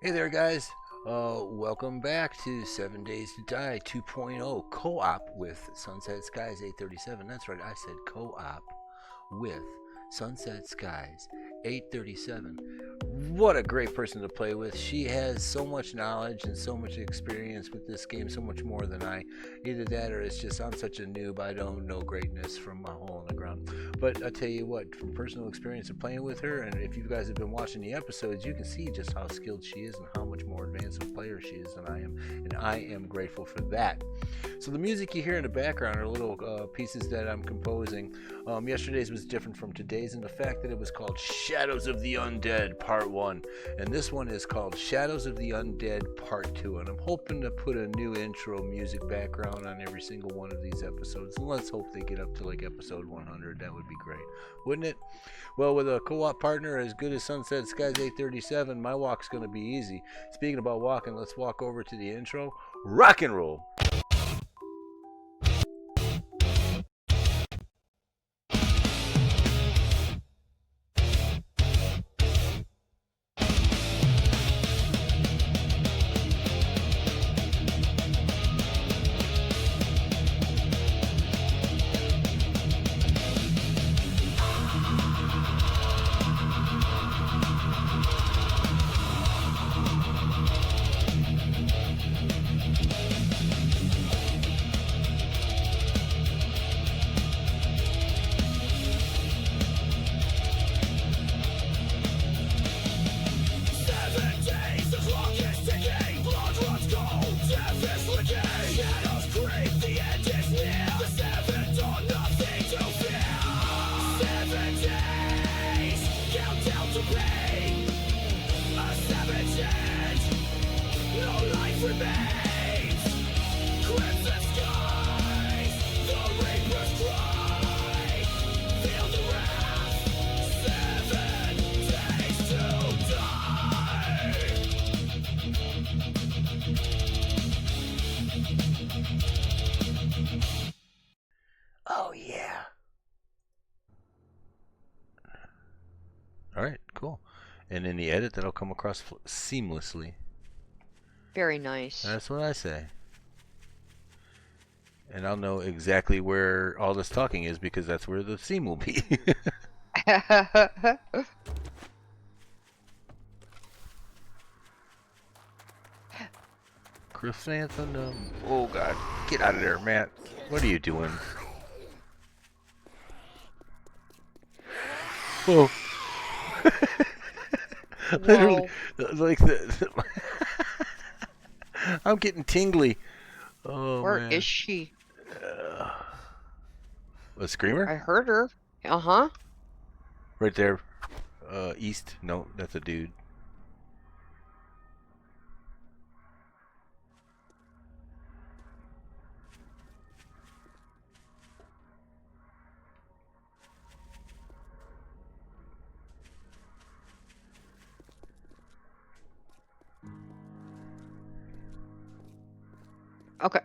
Hey there, guys. Welcome back to 7 Days to Die 2.0 co-op with Sunset Skies 837. That's right, I said co-op with Sunset Skies 837. What a great person to play with. She has so much knowledge and so much experience with this game, so much more than I. Either that or it's just I'm such a noob, I don't know greatness from a hole in the ground. But I tell you what, from personal experience of playing with her, and if you guys have been watching the episodes, you can see just how skilled she is and how much more advanced of a player she is than I am. And I am grateful for that. So the music you hear in the background are little pieces that I'm composing. Yesterday's was different from today's in the fact that it was called Shadows of the Undead Part 1. And this one is called Shadows of the Undead Part 2. And I'm hoping to put a new intro music background on every single one of these episodes. And let's hope they get up to like episode 100. That would be great, wouldn't it? Well, with a co-op partner as good as Sunset Skies 837, my walk's going to be easy. Speaking about walking, let's walk over to the intro. Rock and roll! Oh, yeah. All right, cool. And in the edit, that'll come across seamlessly. Very nice. That's what I say. And I'll know exactly where all this talking is because that's where the seam will be. Chrysanthemum. Oh, God. Get out of there, Matt. What are you doing? Oh. Literally, like I'm getting tingly. Oh, Where man. is she? A screamer? I heard her. Uh-huh. Right there. East. No, that's a dude. Okay.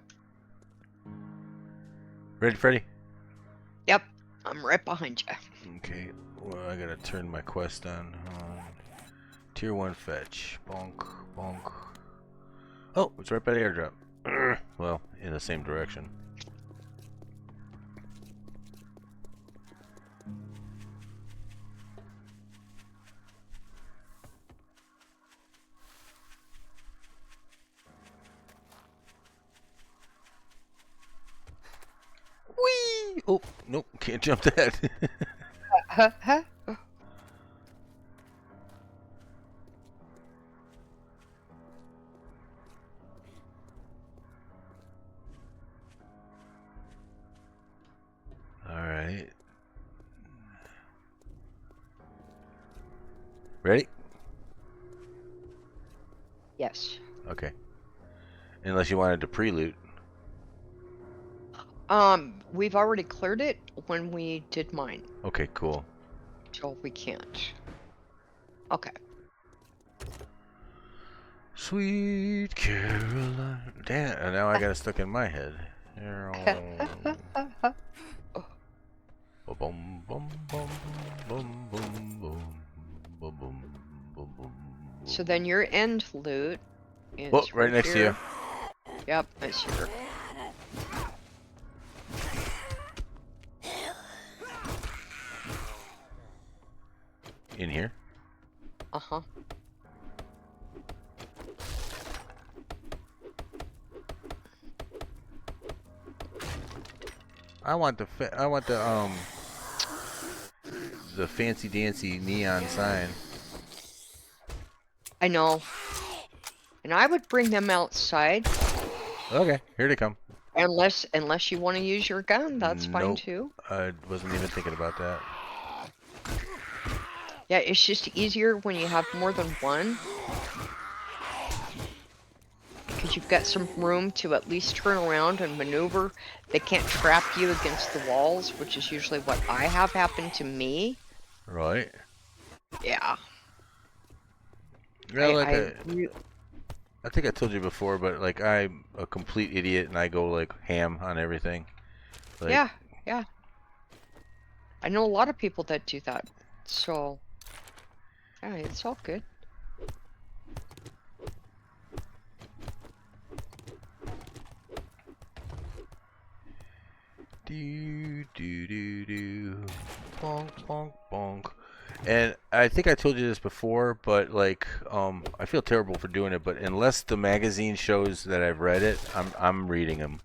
Ready, Freddy? Yep. I'm right behind you. Okay. Well, I gotta turn my quest on. Tier 1 fetch. Bonk, bonk. Oh, it's right by the airdrop. Well, in the same direction. Whee! Oh, nope, can't jump that. Alright. Ready? Yes. Okay. Unless you wanted to pre-loot. We've already cleared it when we did mine. Okay, cool. So we can't. Okay. Sweet Caroline. Damn, and now I got it stuck in my head. So then your end loot is Oh, right next to you. Yep, I see her. In here? Uh-huh. I want the the fancy dancy neon sign. I know. And I would bring them outside. Okay, here they come. Unless you want to use your gun, that's fine Nope. too. I wasn't even thinking about that. Yeah, it's just easier when you have more than one. Because you've got some room to at least turn around and maneuver. They can't trap you against the walls, which is usually what I have happen to me. Right. Yeah. Yeah, I think I told you before, but like I'm a complete idiot and I go like ham on everything. Like, yeah, yeah. I know a lot of people that do that. So, yeah, it's all good. do do do do, bonk bonk bonk. And I think I told you this before, but like I feel terrible for doing it, but unless the magazine shows that I've read it, I'm reading them.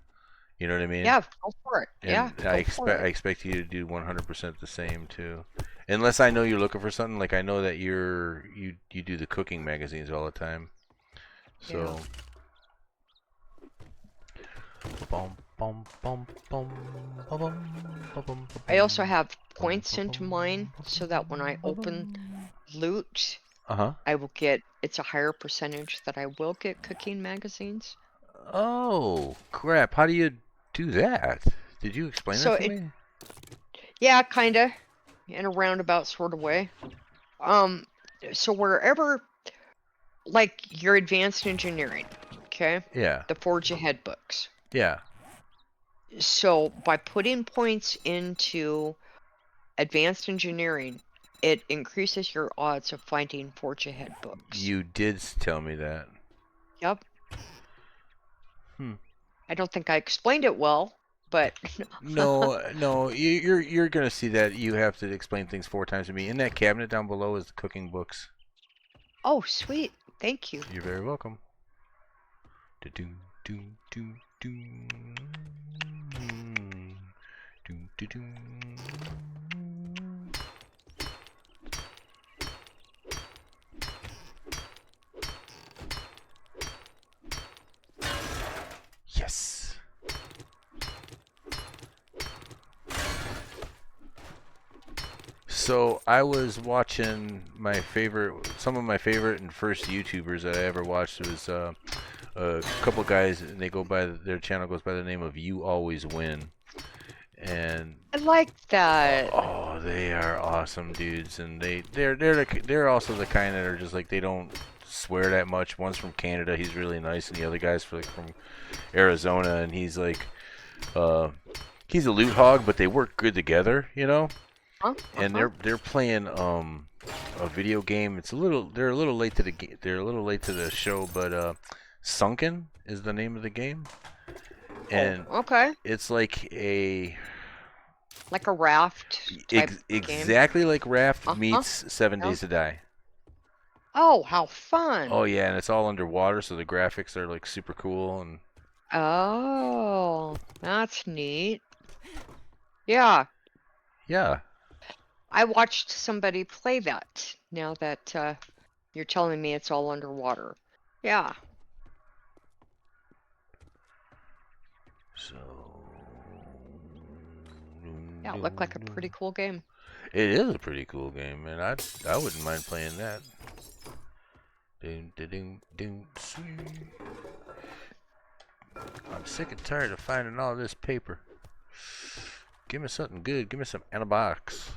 You know what I mean? Yeah, go for it. And Yeah, go for I it. expect you to do 100% the same too. Unless I know you're looking for something, like I know that you do the cooking magazines all the time. So Yeah. bum, bum, bum, bum, bum, bum, bum, I also bum, have bum, points into bum, mine so that when I open loot, uh-huh. I will get, it's a higher percentage that I will get cooking magazines. Oh, crap. How do you do that? Did you explain that So to me? yeah, kinda, in a roundabout sort of way. So wherever, like your advanced engineering, okay? Yeah. The Forge Ahead books. Yeah. So by putting points into advanced engineering, it increases your odds of finding Forge Ahead books. You did tell me that. Yep. Hmm. I don't think I explained it well, but No, no, you're gonna see that you have to explain things 4 times to me. In that cabinet down below is the cooking books. oh, sweet. Thank you. You're very welcome. Do-do, do, do, do. Do, do, do. Yes. So I was watching some of my favorite and first YouTubers that I ever watched was a couple guys, and they go by their channel goes by the name of You Always Win, and I like that. oh, they are awesome dudes, and they're also the kind that are just like they don't swear that much. One's from Canada, he's really nice, and the other guy's from Arizona, and he's like he's a loot hog, but they work good together, you know. Huh? And they're playing a video game. They're a little late to the show, but Sunken is the name of the game, and Oh, okay. it's like a Like a raft type game. exactly like Raft meets 7 Yeah. Days to Die. Oh, how fun. Oh yeah, and it's all underwater, so the graphics are like super cool and Oh, that's neat. Yeah, yeah. I watched somebody play that now that you're telling me it's all underwater. Yeah. So Yeah, it looked like a pretty cool game. it is a pretty cool game, and I wouldn't mind playing that. I'm sick and tired of finding all this paper. Give me something good. Give me some antibiotics.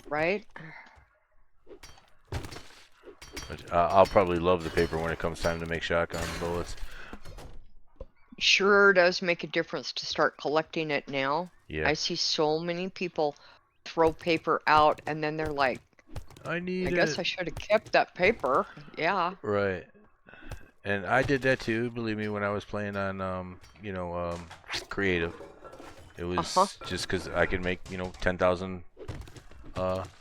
Right? I'll probably love the paper when it comes time to make shotgun bullets. Sure does make a difference to start collecting it now. Yeah. I see so many people throw paper out and then they're like, I need I guess it. I should have kept that paper. Yeah. Right. And I did that too, believe me, when I was playing on, creative. It Uh-huh. was just because I could make, 10,000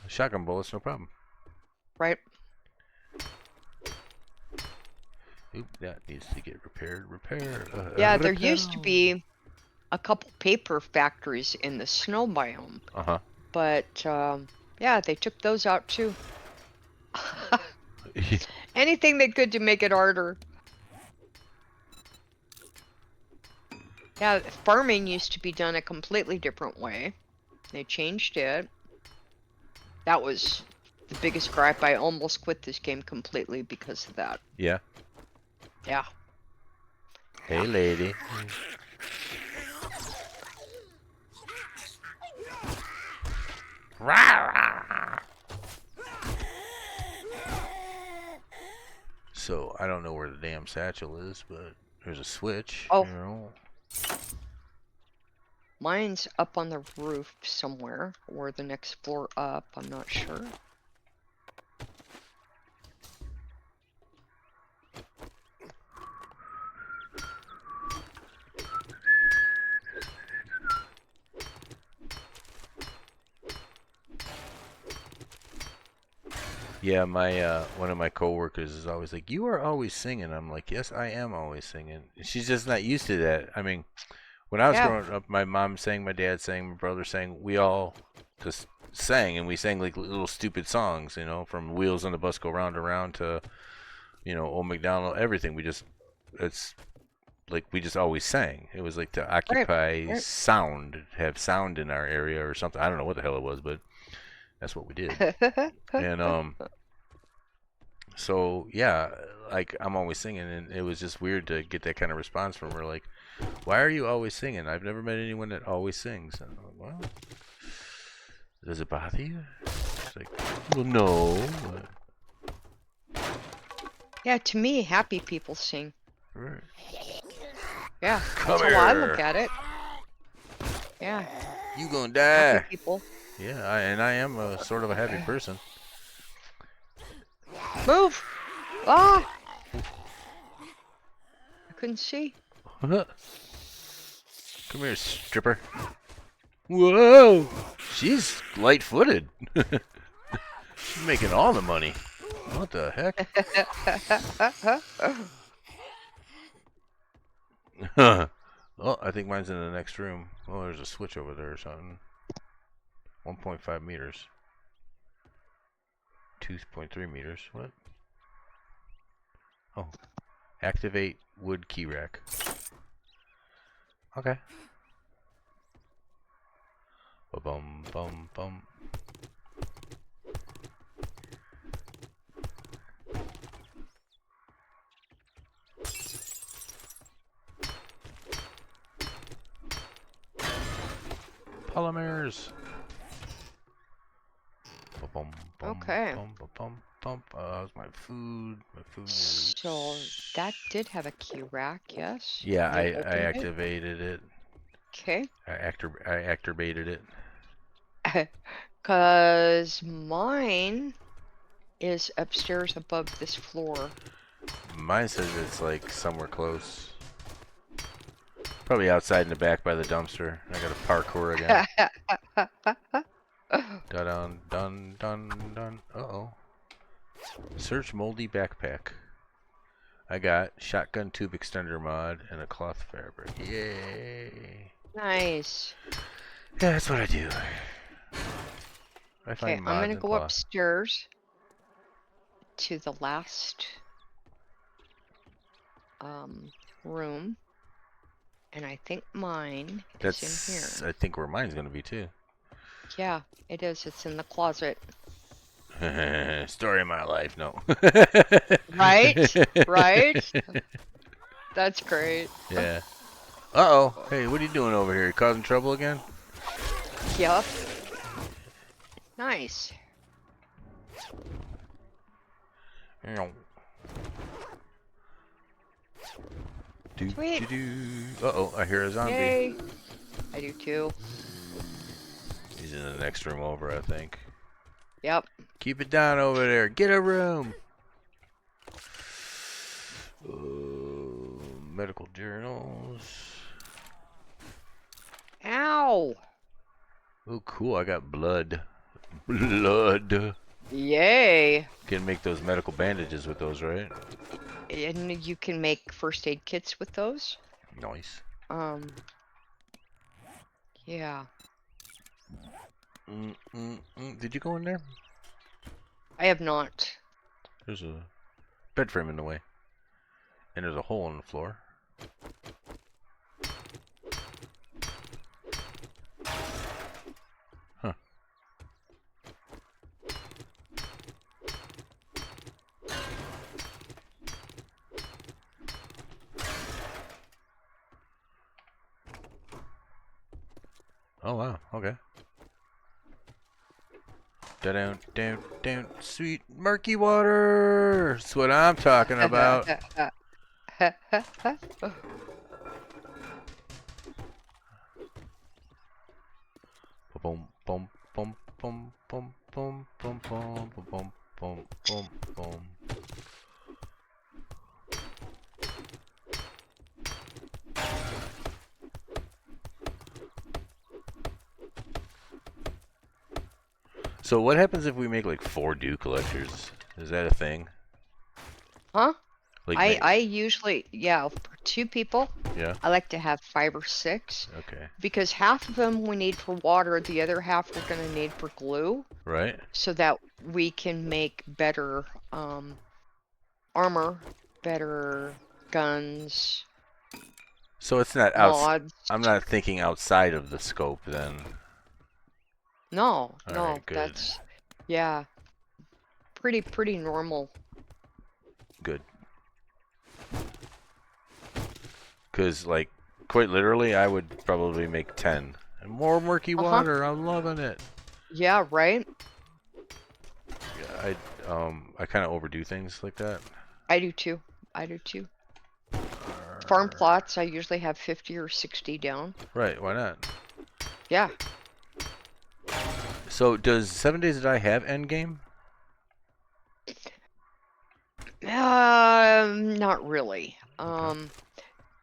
shotgun bullets, no problem. Right. Oop, that needs to get repaired. Yeah, there Repair. used to be a couple paper factories in the snow biome, Uh-huh. but yeah, they took those out too. Anything they could to make it harder. Yeah, farming used to be done a completely different way. They changed it. That was the biggest gripe. I almost quit this game completely because of that. Yeah. Yeah. Hey, lady. So, I don't know where the damn satchel is, but there's a switch, Oh. you know. Mine's up on the roof somewhere, or the next floor up, I'm not sure. Yeah, my one of my coworkers is always like, "You are always singing." I'm like, "Yes, I am always singing." She's just not used to that. I mean, when I was Yeah. growing up, my mom sang, my dad sang, my brother sang. We all just sang, and we sang like little stupid songs, from "Wheels on the Bus Go Round and Round" to, "Old MacDonald." Everything. It's like we just always sang. It was like to occupy Right. sound, have sound in our area or something. I don't know what the hell it was, but that's what we did. And so yeah, like I'm always singing, and it was just weird to get that kind of response from her. Like, why are you always singing? I've never met anyone that always sings. And I'm like, well, does it bother you? She's like, well, no. Yeah, to me, happy people sing. Right. Yeah, Come that's how I look here. at it. Yeah, You gonna happy die? people. Yeah, and I am a sort of a happy person. Move! Ah! I couldn't see. Come here, stripper. Whoa! She's light-footed. She's making all the money. What the heck? Oh, I think mine's in the next room. Oh, there's a switch over there or something. 1.5 meters. 2.3 meters. What? Oh. Activate wood key rack. Okay. Ba-bum, bum, bum. Polymers. Ba-bum, bum, Okay. bum, ba-bum, bum. How's my food? My food is... So that did have a key rack, yes? Yeah, You I opened it? activated it. Okay. I activated it. Cause mine is upstairs above this floor. Mine says it's like somewhere close. Probably outside in the back by the dumpster. I gotta parkour again. Dun dun dun dun. Uh-oh. Search moldy backpack. I got shotgun tube extender mod and a cloth fabric. Yay. Nice. Yeah, that's what I do. I Okay, find I'm mods gonna and go cloth. upstairs to the last room, and I think mine is in here. That's, I think, where mine's gonna be too. Yeah, it is. It's in the closet. Story of my life, no. Right? Right? That's great. Yeah. Uh-oh. Hey, what are you doing over here? You causing trouble again? Yep. Nice. Sweet. Uh-oh, I hear a zombie. Yay. I do too. He's in the next room over, I think. Yep. Keep it down over there. Get a room. Medical journals. Ow! Oh, cool. I got blood. Blood. Yay! Can make those medical bandages with those, right? And you can make first aid kits with those. Nice. Yeah. Did you go in there? I have not. There's a bed frame in the way. And there's a hole in the floor. Huh. Oh wow, okay. Down, sweet murky water. That's what I'm talking about. Boom, boom, boom, boom, boom, boom, boom, boom, boom, boom, boom, boom. So what happens if we make like 4 dew collectors? Is that a thing? Huh? Like I usually, yeah, for 2 people, yeah. I like to have 5 or 6. Okay. Because half of them we need for water, the other half we're going to need for glue. Right. So that we can make better armor, better guns, So it's not mods. I'm not thinking outside of the scope then. No, All no, right, good. that's, yeah, pretty normal. Good. Because, like, quite literally, I would probably make 10. And more murky water. I'm loving it. Yeah, right? Yeah, I kind of overdo things like that. I do too. Farm plots, I usually have 50 or 60 down. Right, why not? Yeah. So, does 7 Days to Die have endgame? Not really. Okay.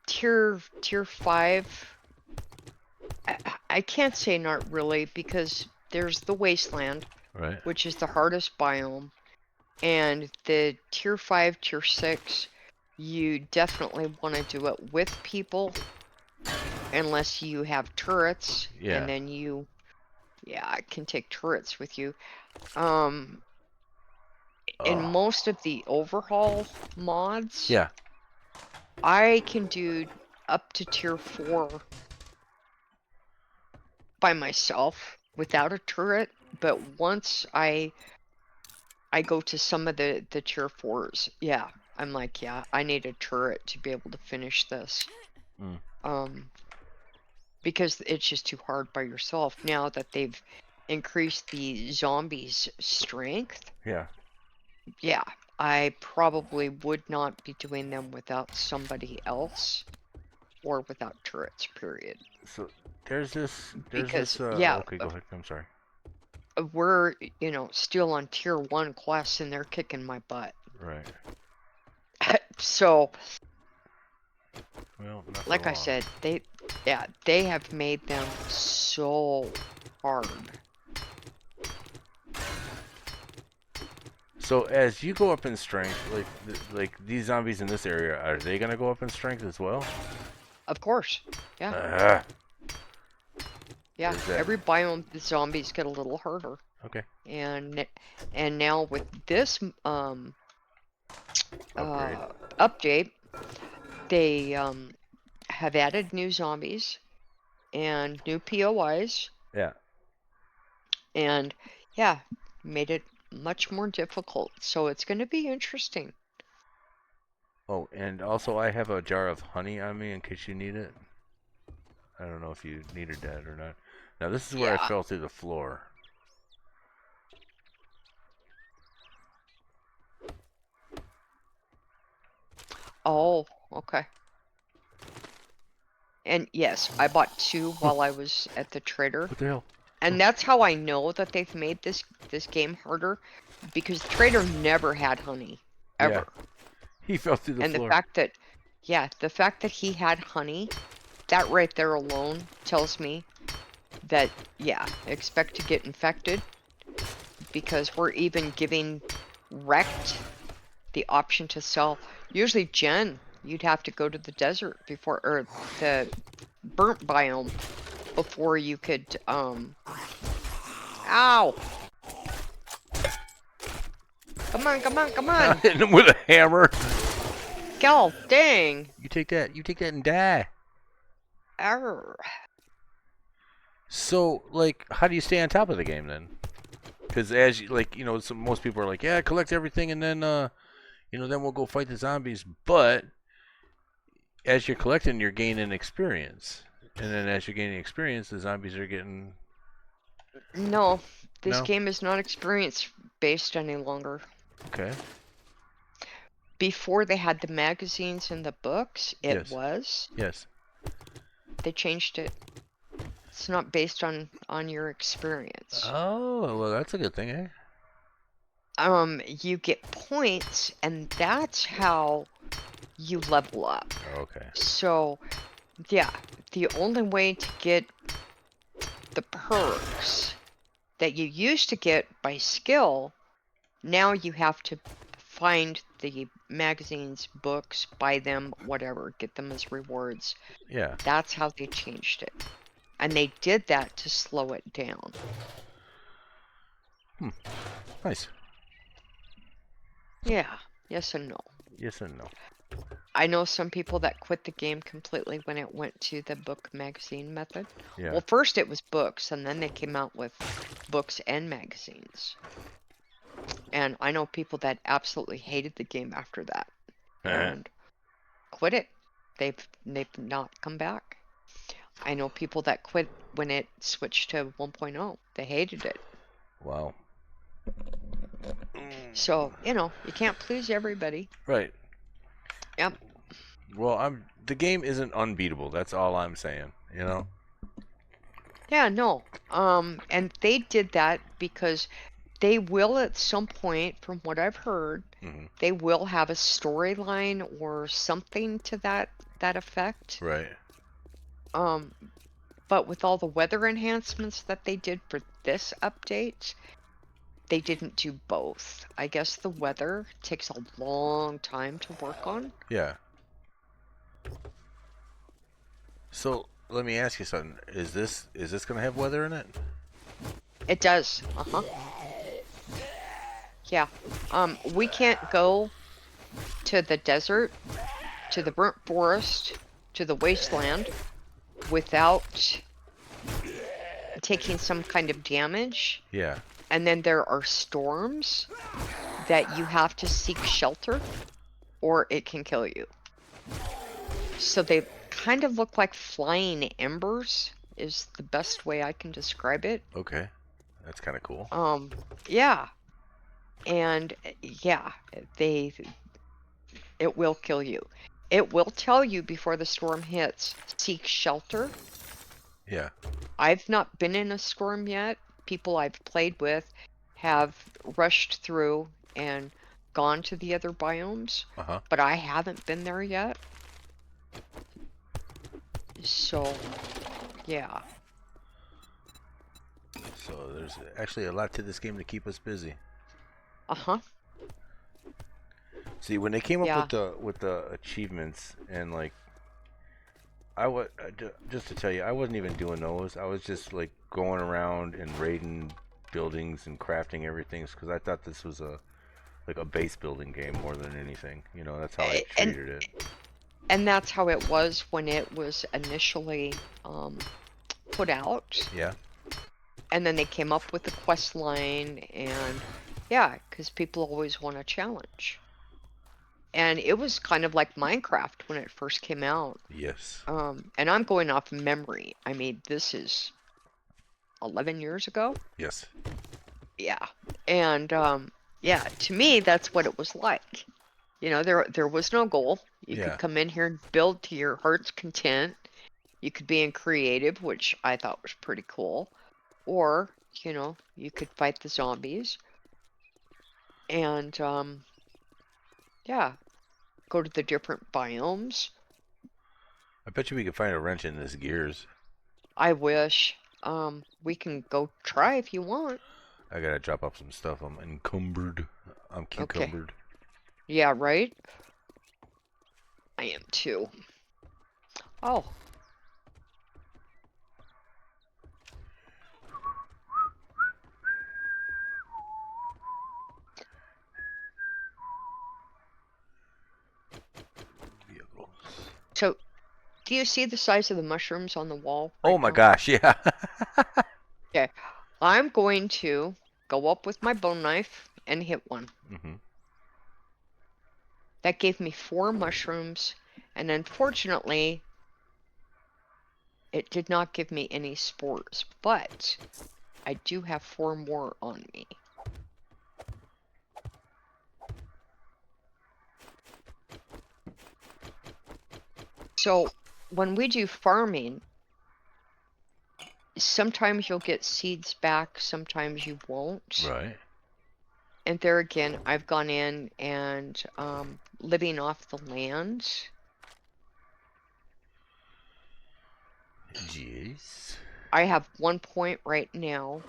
Tier 5, I can't say not really, because there's the wasteland, Right. which is the hardest biome, and the tier 5, tier 6, you definitely want to do it with people, unless you have turrets, Yeah. and then you, I can take turrets with you. In most of the overhaul mods, Yeah. I can do up to tier 4 by myself without a turret, but once I go to some of the tier 4s, yeah, I'm like, yeah, I need a turret to be able to finish this. Because it's just too hard by yourself. Now that they've increased the zombies' strength, yeah, I probably would not be doing them without somebody else or without turrets, period. So, there's this, yeah, okay, go ahead. I'm sorry. We're, still on tier 1 quests and they're kicking my butt. Right. So, well, not like I said, they have made them so hard. So as you go up in strength, like these zombies in this area, are they gonna go up in strength as well? Of course, yeah. Yeah, That... every biome the zombies get a little harder. Okay. And now with this update, they have added new zombies and new POIs. Yeah. And yeah, made it much more difficult. So it's going to be interesting. Oh, and also I have a jar of honey on me in case you need it. I don't know if you needed that or not. Now this is where I fell through the floor. Oh, okay. And yes, I bought 2 while I was at the trader. What the hell? And that's how I know that they've made this game harder, because the trader never had honey, Yeah. ever. He fell through the And floor. the fact that he had honey, that right there alone tells me that, yeah, expect to get infected, because we're even giving Wrecked the option to sell. Usually, Jen, you'd have to go to the desert before, or the burnt biome, before you could, ow! Come on, come on, come on! Hitting him with a hammer. God dang! You take that and die. Arr. So, like, how do you stay on top of the game then? Because as you, like, most people are like, yeah, collect everything and then, then we'll go fight the zombies. But as you're collecting, you're gaining experience. And then as you're gaining experience, the zombies are getting... No, this No? game is not experience based any longer. Okay. Before they had the magazines and the books, it was. Yes. They changed it. It's not based on your experience. Oh, well, that's a good thing, eh? You get points, and that's how you level up. Okay. So, yeah, the only way to get the perks that you used to get by skill, now you have to find the magazines, books, buy them, whatever, get them as rewards. Yeah. That's how they changed it. And they did that to slow it down. Nice. Yeah. Yes and no. Yes and no. I know some people that quit the game completely when it went to the book magazine method. Yeah. Well, first it was books, and then they came out with books and magazines. And I know people that absolutely hated the game after that and quit it. They've not come back. I know people that quit when it switched to 1.0. They hated it. Wow. So, you can't please everybody. Right. Yep. Well, the game isn't unbeatable. That's all I'm saying, Yeah, no. And they did that because they will at some point, from what I've heard, they will have a storyline or something to that effect. Right. But with all the weather enhancements that they did for this update, they didn't do both. I guess the weather takes a long time to work on. Yeah. So let me ask you something. Is this gonna have weather in it? It does. Yeah. We can't go to the desert, to the burnt forest, to the wasteland without taking some kind of damage. Yeah. And then there are storms that you have to seek shelter, or it can kill you. So they kind of look like flying embers, is the best way I can describe it. Okay. That's kind of cool. Yeah. And yeah, it will kill you. It will tell you before the storm hits, seek shelter. Yeah. I've not been in a storm yet. People I've played with have rushed through and gone to the other biomes, but I haven't been there yet. So, yeah. So there's actually a lot to this game to keep us busy. See, when they came up with the achievements, and like, just to tell you, I wasn't even doing those. I was just like going around and raiding buildings and crafting everything, because I thought this was a base building game more than anything. That's how I treated it. And that's how it was when it was initially put out. Yeah. And then they came up with the quest line, and yeah, because people always want a challenge. And it was kind of like Minecraft when it first came out. Yes. And I'm going off memory. I mean, this is 11 years ago. Yes. Yeah. And yeah, to me, that's what it was like. There was no goal. You could come in here and build to your heart's content. You could be in creative, which I thought was pretty cool. Or, you know, you could fight the zombies. And, yeah, go to the different biomes. I bet you we could find a wrench in this gears. I wish. We can go try if you want. I gotta drop off some stuff. I'm encumbered. I'm Okay. cucumbered. Yeah, right? I am too. Oh. Vehicles. So, do you see the size of the mushrooms on the wall Oh right my now? gosh, yeah. Okay. I'm going to go up with my bone knife and hit one. Mm-hmm. That gave me 4 mushrooms, and unfortunately, it did not give me any spores, but I do have 4 more on me. So, when we do farming, sometimes you'll get seeds back, sometimes you won't. Right. And there again, I've gone in and living off the land. Jeez. I have 1 point right now,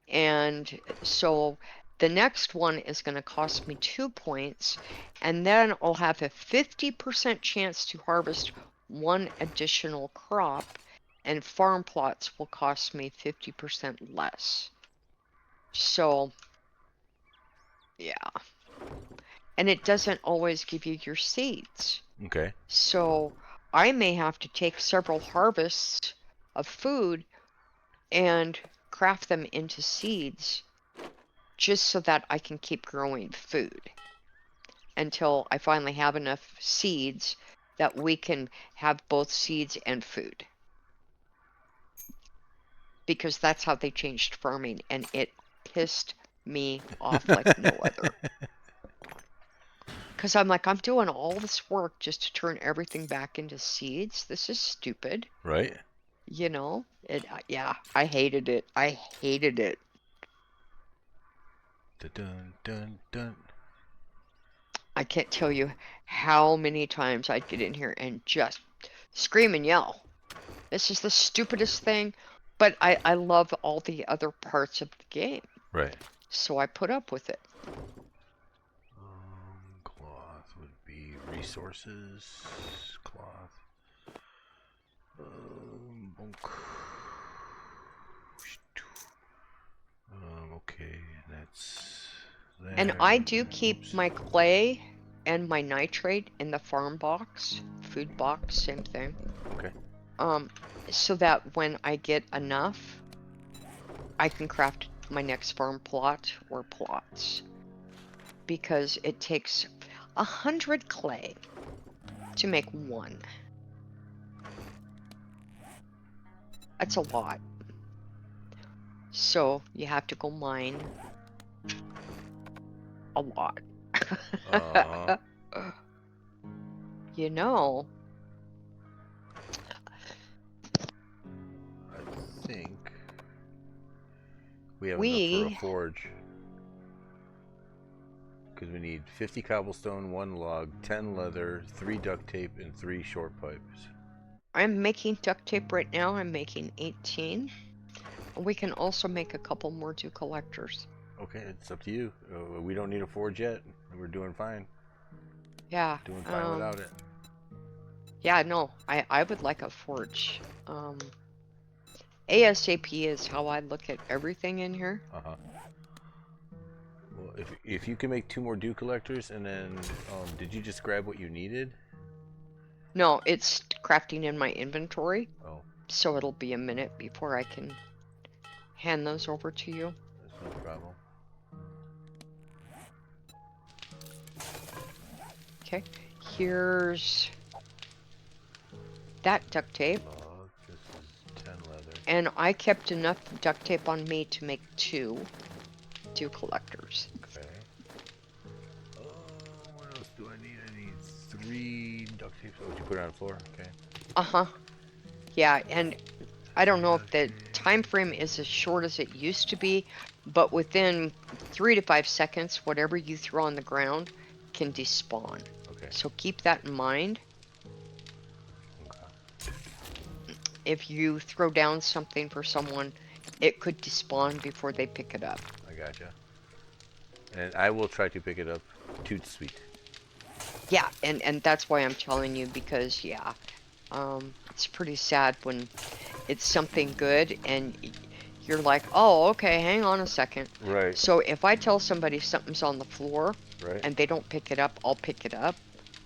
and so the next one is going to cost me 2 points, and then I'll have a 50% chance to harvest 1 additional crop, and farm plots will cost me 50% less. So, yeah. And it doesn't always give you your seeds. Okay. So I may have to take several harvests of food and craft them into seeds just so that I can keep growing food until I finally have enough seeds that we can have both seeds and food. Because that's how they changed farming, and it pissed me off like no other. Because I'm like, I'm doing all this work just to turn everything back into seeds. This is stupid. Right. You know? Yeah, I hated it. I hated it. Dun dun dun. I can't tell you how many times I'd get in here and just scream and yell. This is the stupidest thing, but I love all the other parts of the game. Right. So I put up with it. Cloth would be resources. Cloth. Bonk. Okay, that's there. And I do keep Oops. my clay and my nitrate in the farm box, food box, same thing. Okay. So that when I get enough, I can craft my next farm plot or plots. Because it takes 100 clay to make 1. That's a lot. So you have to go mine a lot. You know, I think we have enough for a forge. Because we need 50 cobblestone, 1 log, 10 leather, 3 duct tape, and 3 short pipes. I'm making duct tape right now. I'm making 18. We can also make a couple more dew collectors. Okay, it's up to you. We don't need a forge yet. We're doing fine. Yeah. Doing fine without it. Yeah, no, I would like a forge. ASAP is how I look at everything in here. Uh-huh. Well, if you can make 2 more dew collectors, and then, did you just grab what you needed? No, it's crafting in my inventory. Oh. So it'll be a minute before I can hand those over to you. That's no problem. Okay, here's that duct tape. Log, this is 10 leather. And I kept enough duct tape on me to make 2 dew collectors. Okay. What else do I need? I need 3 duct tapes. Oh, did you put it on the floor? Okay. Uh-huh. Yeah, and I don't know if the time frame is as short as it used to be, but within 3 to 5 seconds, whatever you throw on the ground can despawn. Okay. So keep that in mind. Okay. If you throw down something for someone, it could despawn before they pick it up. I gotcha. And I will try to pick it up. Toot sweet. Yeah, and that's why I'm telling you, because yeah, it's pretty sad when it's something good and you're like, oh, okay, hang on a second. Right. So if I tell somebody something's on the floor, Right. and they don't pick it up, I'll pick it up.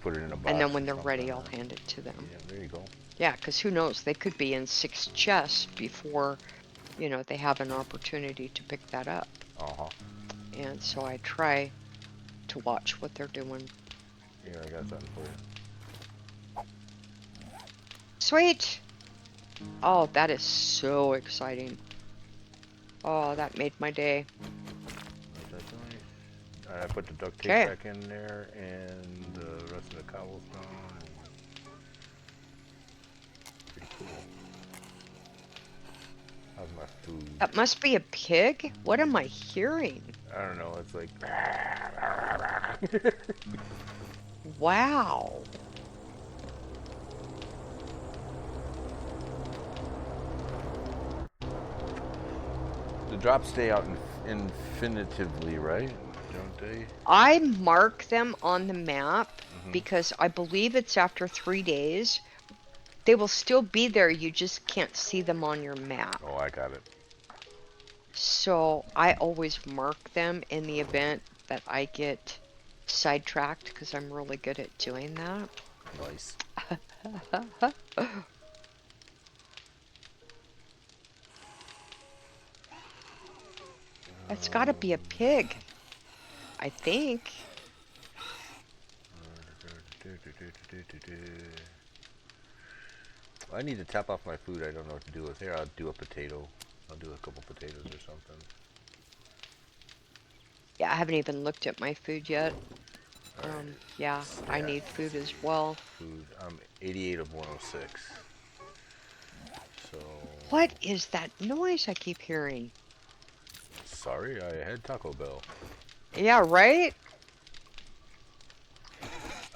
Put it in a box. And then when they're ready, I'll hand it to them. Yeah, there you go. Yeah, because who knows? They could be in 6 chests before, you know, they have an opportunity to pick that up. Uh-huh. And so I try to watch what they're doing. Here, I got something for you. Sweet! Oh, that is so exciting. Oh, that made my day. I put the duct tape back in there and the rest of the cobblestone. Pretty cool. How's my food? That must be a pig? What am I hearing? I don't know, it's like... Wow. The drops stay out infinitively, right? Don't they? I mark them on the map because I believe it's after 3 days. They will still be there, you just can't see them on your map. Oh, I got it. So I always mark them in the event that I get sidetracked, because I'm really good at doing that. Nice. It's gotta be a pig, I think. I need to tap off my food. I don't know what to do with. Here, I'll do a potato. I'll do a couple potatoes or something. Yeah, I haven't even looked at my food yet. Right. Yeah, I need food as well. Food. I'm 88 of 106. So... What is that noise I keep hearing? Sorry, I had Taco Bell. Yeah, right?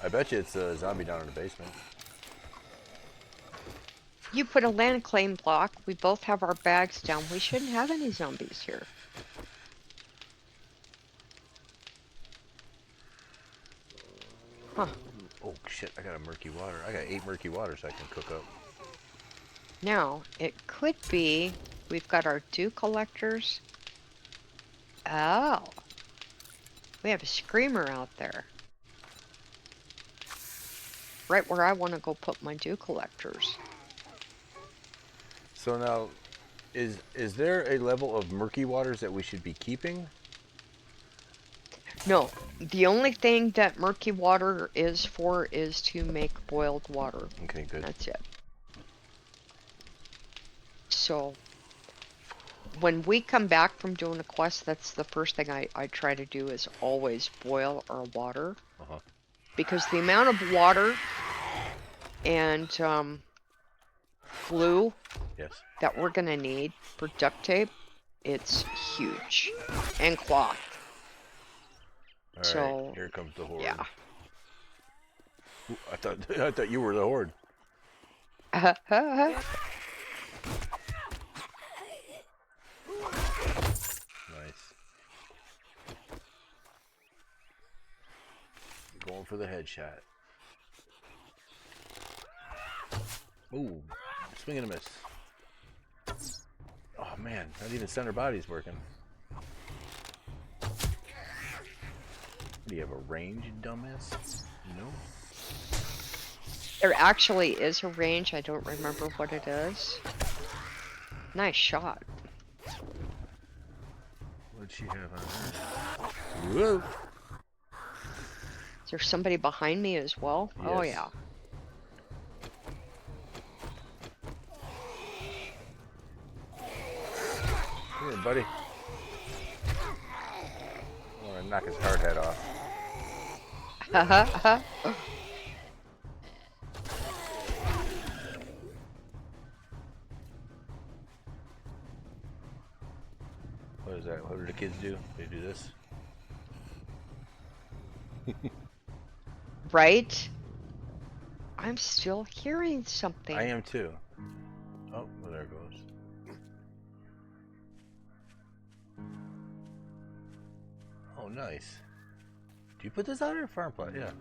I bet you it's a zombie down in the basement. You put a land claim block. We both have our bags down. We shouldn't have any zombies here. Huh. Oh shit, I got a murky water. I got 8 murky waters I can cook up. Now, it could be we've got our dew collectors. Oh. We have a screamer out there. Right where I want to go put my dew collectors. So now, is there a level of murky waters that we should be keeping? No. The only thing that murky water is for is to make boiled water. Okay, good. That's it. So, when we come back from doing a quest, that's the first thing I try to do is always boil our water. Uh-huh. Because the amount of water and glue that we're going to need for duct tape, it's huge. And cloth. All so, right, here comes the horde. Yeah. Ooh, I thought you were the horde. Nice. Going for the headshot. Ooh, swing and a miss. Oh man, not even center body's working. Do you have a range, you dumbass? No. There actually is a range. I don't remember what it is. Nice shot. What'd she have on her? Whoa! Is there somebody behind me as well? Yes. Oh yeah. Here, buddy. I want to knock his hard head off. What do the kids do? They do this. Right? I'm still hearing something. I am too. Oh, well, there it goes. Oh, nice. Do you put this out here? Farm plot, yeah.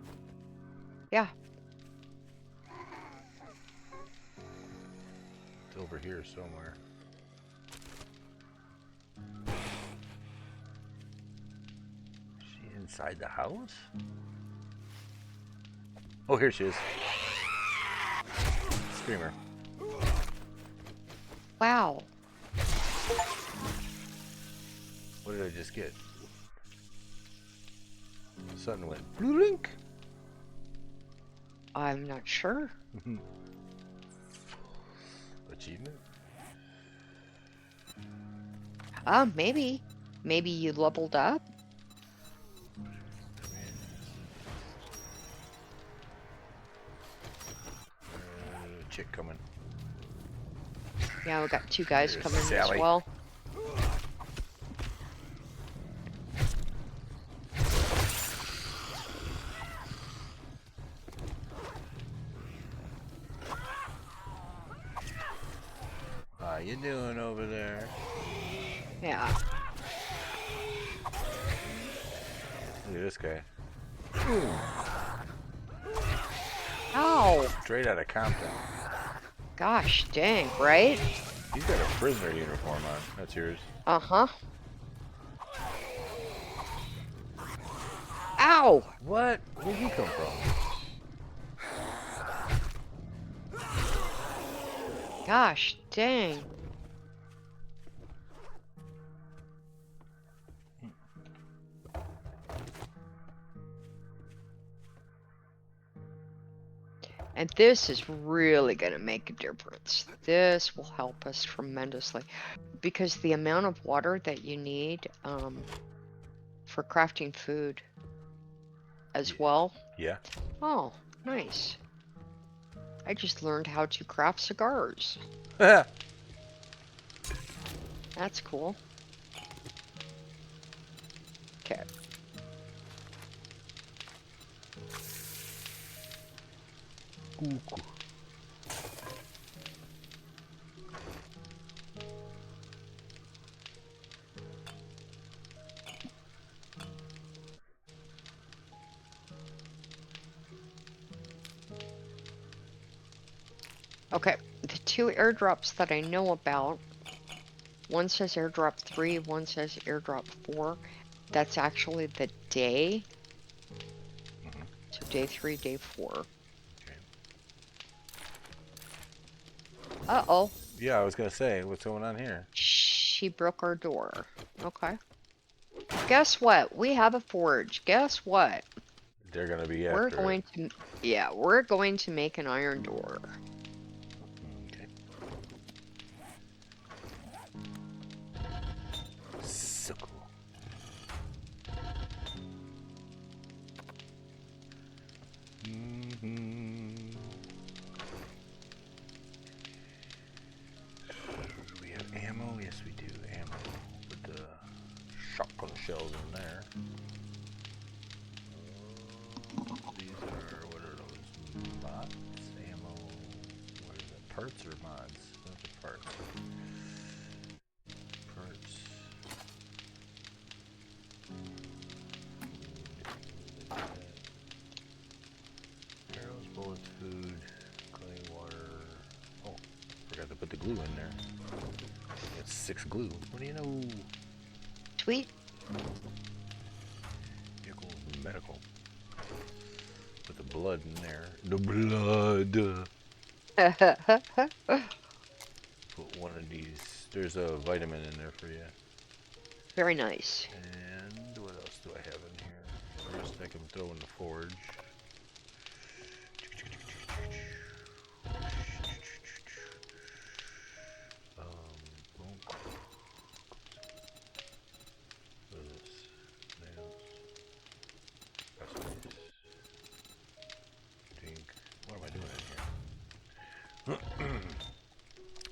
Yeah. It's over here somewhere. Is she inside the house? Oh, here she is. Screamer. Wow. What did I just get? Something went blink. I'm not sure. Achievement? Maybe. Maybe you leveled up? Chick coming. Yeah, we got two guys There's coming Sally. as well. How you doing over there? Yeah. Look at this guy. Ow! Straight out of Compton. Gosh dang, right? He's got a prisoner uniform on. That's yours. Uh-huh. Ow! What? Where'd he come from? Gosh dang. And this is really going to make a difference. This will help us tremendously. Because the amount of water that you need for crafting food as well. Yeah. Oh, nice. I just learned how to craft cigars. That's That's cool. Okay. cool. Okay, the two airdrops that I know about, one says airdrop 3, one says airdrop 4. That's actually the day. So day 3, day 4. Okay. Uh-oh. Yeah, I was gonna say, what's going on here? She broke our door. Okay. Guess what? We have a forge. Guess what? They're gonna be We're after going to... Yeah, we're going to make an iron door. Okay. So cool. Do we have ammo? Yes, we do. Ammo. Put the shotgun shells in there. These are, what are those? Mods? Ammo? What is it? Parts or mods? Those are parts. Parts. Arrows, bullets, food, clay, water. Oh, forgot to put the glue in there. That's 6 glue. What do you know? Sweet. Vehicle, medical. Put the blood in there. The blood. Put one of these. There's a vitamin in there for you. Very nice. And what else do I have in here? First, I can throw in the forge. Boom. What is this? Nails. Recipes. Dink. What am I doing in here?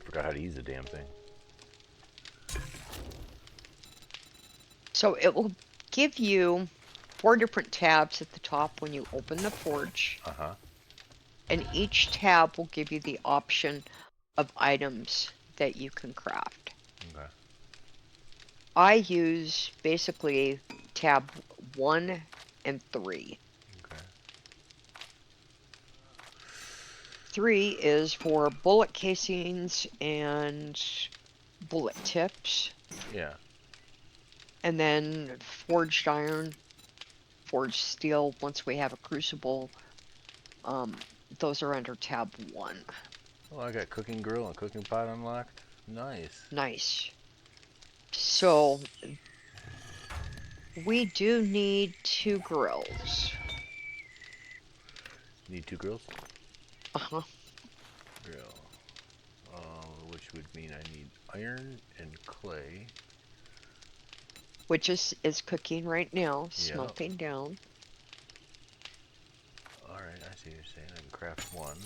Forgot how to use the damn thing. So it will give you 4 different tabs at the top when you open the forge. Uh-huh. And each tab will give you the option of items that you can craft. Okay. I use basically tab 1 and 3. Okay. 3 is for bullet casings and bullet tips. Yeah. And then forged iron, forged steel, once we have a crucible, those are under tab 1. Oh, I got cooking grill and cooking pot unlocked. Nice. Nice. So we do need 2 grills. Need 2 grills? Uh-huh. Grill. Which would mean I need iron and clay. Which is cooking right now, Yep. smelting down. Alright, I see what you're saying. I can craft 1.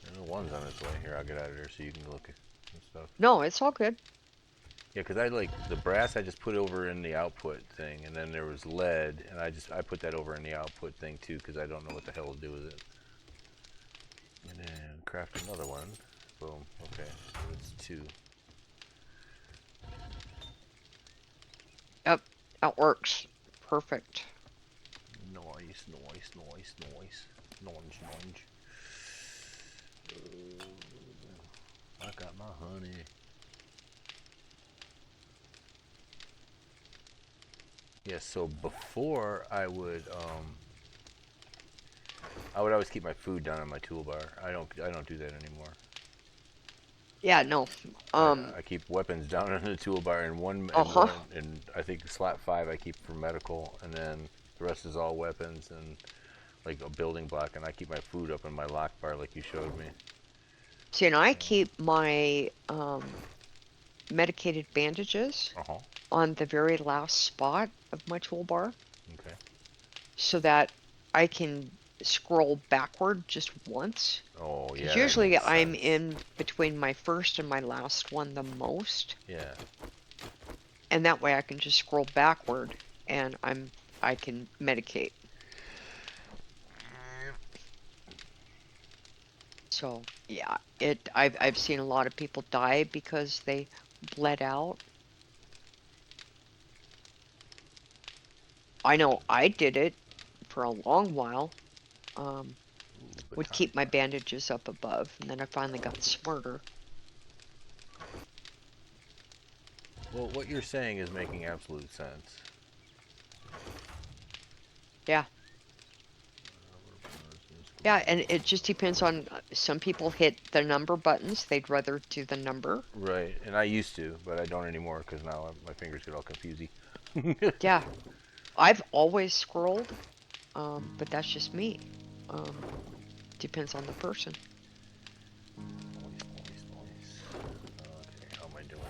And the 1's on its way. Here, I'll get out of there so you can look at and stuff. No, it's all good. Yeah, because I like the brass I just put over in the output thing, and then there was lead, and I put that over in the output thing too, because I don't know what the hell to do with it. And then craft another one. Boom. Okay, so it's 2. Yep, that works. Perfect. Nice, nice, nice, nice. Noinge, noinge. I got my honey. Yeah, so before I would always keep my food down on my toolbar. I don't do that anymore. Yeah, no. I keep weapons down on the toolbar and and I think slot 5 I keep for medical, and then the rest is all weapons and like a building block, and I keep my food up in my lock bar like you showed me. See, and I keep my medicated bandages on the very last spot of my toolbar. Okay. So that I can scroll backward just once. Oh, yeah. Because usually I'm in between my first and my last one the most. Yeah. And that way I can just scroll backward and I can medicate. So yeah, I've seen a lot of people die because they bled out. I know I did it for a long while. Would keep my bandages up above, and then I finally got smarter. Well, what you're saying is making absolute sense. Yeah. Yeah, and it just depends on, some people hit the number buttons. They'd rather do the number. Right, and I used to, but I don't anymore because now my fingers get all confusy. Yeah. I've always scrolled, but that's just me. Depends on the person. Nice. Okay, how am I doing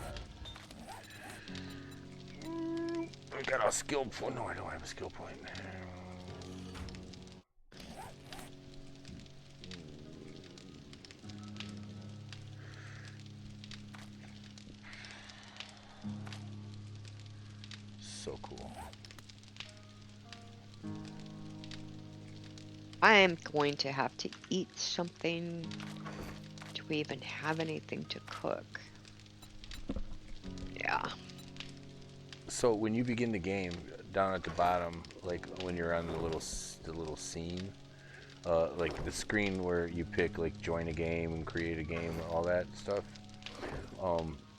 that? I got a skill point. No, I don't have a skill point. So cool. I am going to have to eat something. Do we even have anything to cook? Yeah. So when you begin the game, down at the bottom, like when you're on the little scene, like the screen where you pick like join a game and create a game, all that stuff.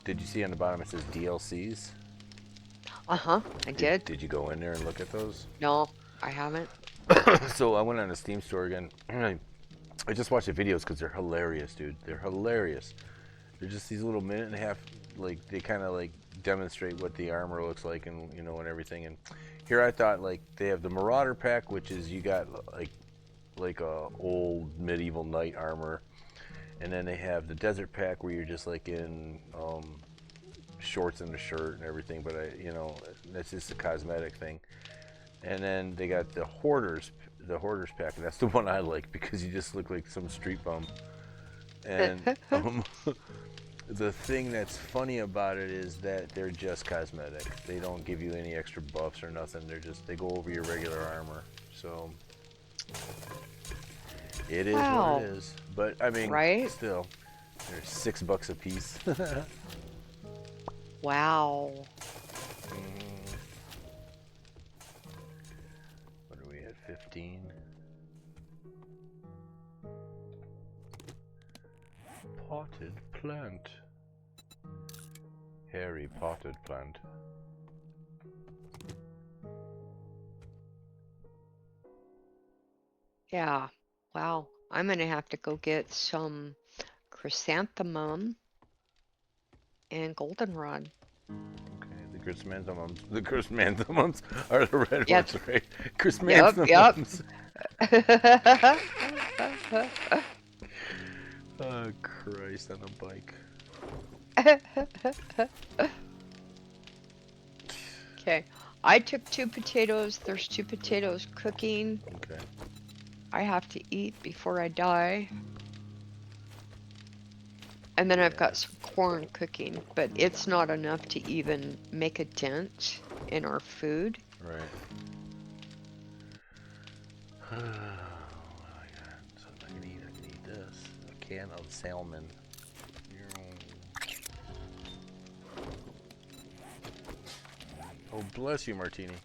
Did you see on the bottom it says DLCs? Uh-huh, I did. Did you go in there and look at those? No, I haven't. So I went on the Steam store again. I just watched the videos because they're hilarious, dude. They're hilarious. They're just these little minute and a half, like they kind of like demonstrate what the armor looks like and and everything. And here I thought like they have the Marauder pack, which is you got like a old medieval knight armor, and then they have the desert pack where you're just like in shorts and a shirt and everything. But that's just a cosmetic thing. And then they got the Hoarders pack, and that's the one I like because you just look like some street bum. And the thing that's funny about it is that they're just cosmetic. They don't give you any extra buffs or nothing. They go over your regular armor. So it is what it is. But I mean, still, they're $6 a piece. Wow. What are we at? 15. Potted plant. Hairy potted plant. Yeah. Wow. I'm gonna have to go get some chrysanthemum and goldenrod. Okay, the chrysanthemums. The chrysanthemums are the red Yep. ones, right? Chrysanthemums. Oh, Christ, on a bike. Okay. I took 2 potatoes. There's 2 potatoes cooking. Okay. I have to eat before I die. And then I've got some corn cooking, but it's not enough to even make a dent in our food. Right. What do I got? Something I can eat. I can eat this. A can of salmon. Oh, bless you, Martini.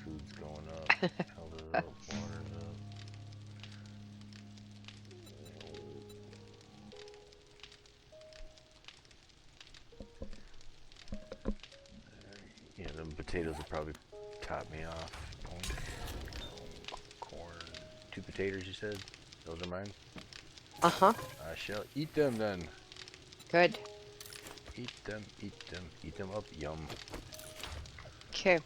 Food's going up. Held it up. Water's up. Yeah, the potatoes will probably top me off. Corn. 2 potatoes, you said? Those are mine? Uh-huh. I shall eat them then. Good. Eat them, eat them up, yum. Okay.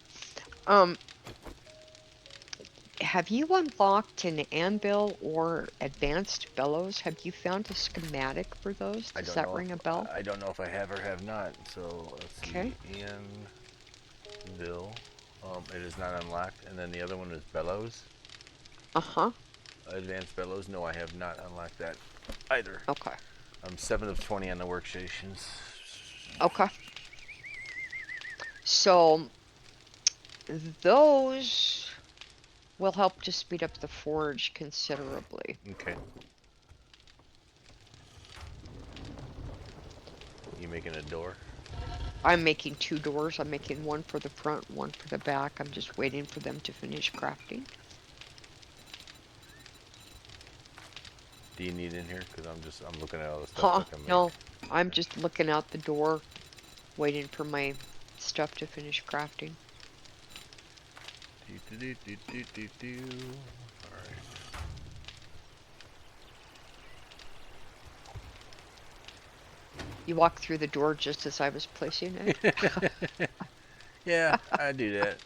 Have you unlocked an anvil or advanced bellows? Have you found a schematic for those? Does that ring a bell? I don't know if I have or have not. So let's see. Anvil. It is not unlocked. And then the other one is bellows. Uh-huh. Advanced bellows. No, I have not unlocked that either. Okay. I'm 7 of 20 on the workstations. Okay. So those will help to speed up the forge considerably. Okay. You making a door? I'm making 2 doors. I'm making one for the front, one for the back. I'm just waiting for them to finish crafting. Do you need in here? Because I'm looking at all the stuff. No, I'm just looking out the door, waiting for my stuff to finish crafting. Alright. You walked through the door just as I was placing it? Yeah, I do that.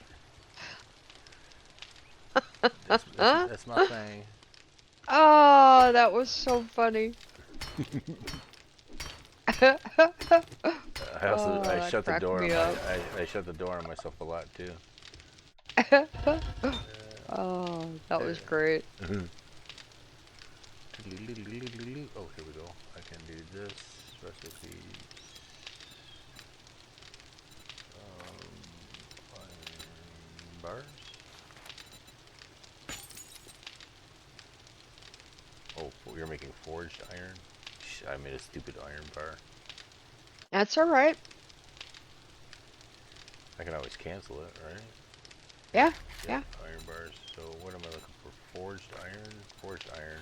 That's my thing. Oh, that was so funny. I shut the door. I shut the door on myself a lot too. Oh, that was great. Oh, here we go. I can do this. Recipes. Bars. Oh, you're making forged iron? I made a stupid iron bar. That's alright. I can always cancel it, right? Yeah. Iron bars. So what am I looking for? Forged iron? Forged iron.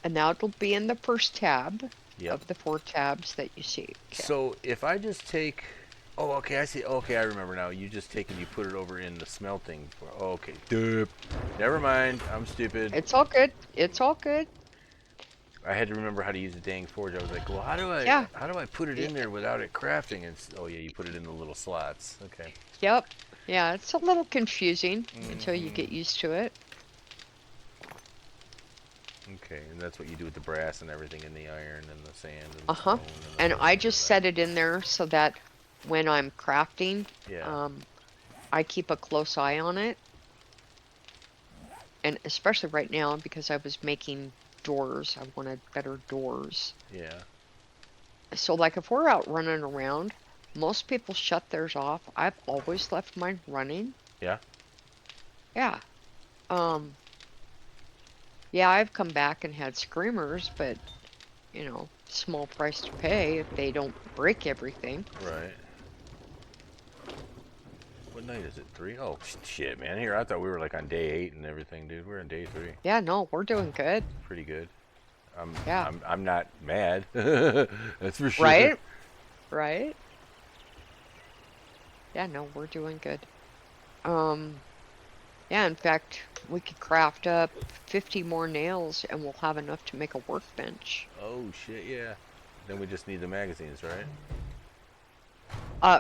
And now it'll be in the first tab of the 4 tabs that you see. Okay. So if I just take... Oh, okay, I see. Okay, I remember now. You just take and you put it over in the smelting. Okay. Never mind. I'm stupid. It's all good. It's all good. I had to remember how to use the dang forge. I was like, well, how do I put it in there without it crafting? Oh yeah, you put it in the little slots. Okay. Yep. Yeah, it's a little confusing until you get used to it. Okay, and that's what you do with the brass and everything, and the iron and the sand and the stone. And I just set it in there so that when I'm crafting, I keep a close eye on it. And especially right now, because I was making doors. I wanted better doors. Yeah. So, like, if we're out running around, most people shut theirs off. I've always left mine running. Yeah. Yeah. Um, yeah, I've come back and had screamers, but, you know, small price to pay if they don't break everything. Right. What night is it? 3? Oh, shit, man. Here, I thought we were like on day 8 and everything, dude. We're on day 3. Yeah, no, we're doing good. Pretty good. Yeah. I'm not mad. That's for sure. Right? Right? Yeah, no, we're doing good. Yeah, in fact, we could craft up 50 more nails and we'll have enough to make a workbench. Oh, shit, yeah. Then we just need the magazines, right?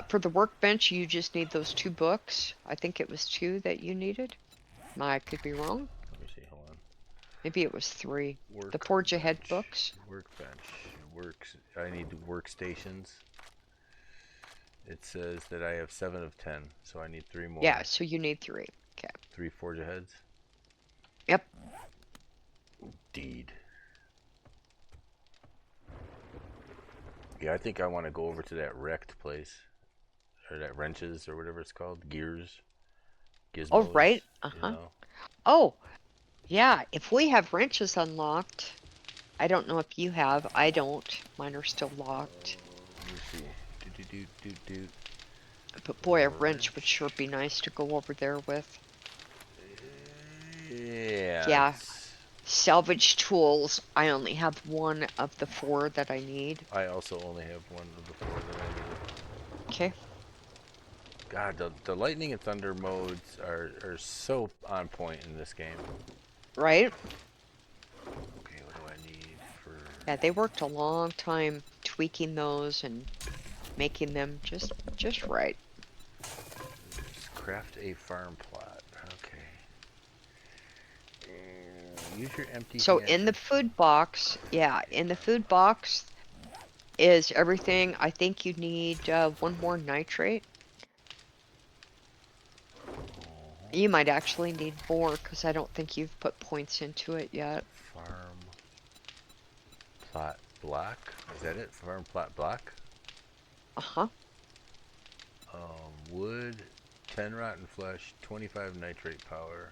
For the workbench, you just need those 2 books. I think it was 2 that you needed. I could be wrong. Let me see, hold on. Maybe it was 3. The Workbench. Forge Ahead books. Workbench. I need workstations. It says that I have 7 of 10, so I need 3 more. Yeah, so you need 3. Okay. 3 Forge Aheads? Yep. Indeed. Yeah, I think I want to go over to that wrecked place. Or that wrenches, or whatever it's called. Gears. Gizmos. Oh, right. You know? Oh, yeah. If we have wrenches unlocked, I don't know if you have. I don't. Mine are still locked. Let me see. But boy, a wrench would sure be nice to go over there with. Yeah. Yeah. Salvage tools. I only have 1 of the 4 that I need. I also only have 1 of the 4 that I need. Okay. God, the lightning and thunder modes are so on point in this game. Right? Okay, what do I need for... Yeah, they worked a long time tweaking those and making them just right. Just craft a farm plot. Okay. Use your empty... So in the food box, yeah, in the food box is everything. I think you need 1 more nitrate. You might actually need more because I don't think you've put points into it yet. Farm plot block? Is that it? Farm plot block? Uh-huh. Wood, 10 rotten flesh, 25 nitrate power,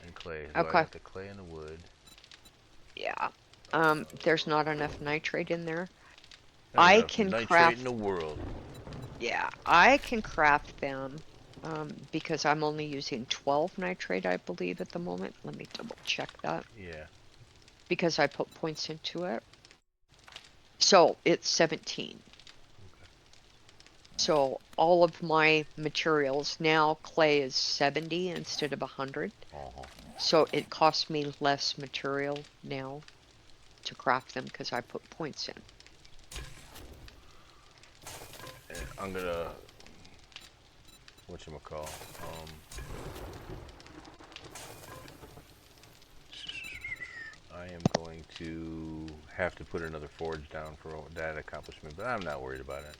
and clay. So Okay. I got the clay and the wood. Yeah. There's not enough nitrate in there. Not I enough can nitrate craft... in the world. Yeah, I can craft them. Because I'm only using 12 nitrate, I believe, at the moment. Let me double check that. Yeah. Because I put points into it. So it's 17. Okay. So all of my materials now, clay is 70 instead of 100. So it costs me less material now to craft them because I put points in. And I'm gonna... whatchamacall? I am going to have to put another forge down for that accomplishment, but I'm not worried about it.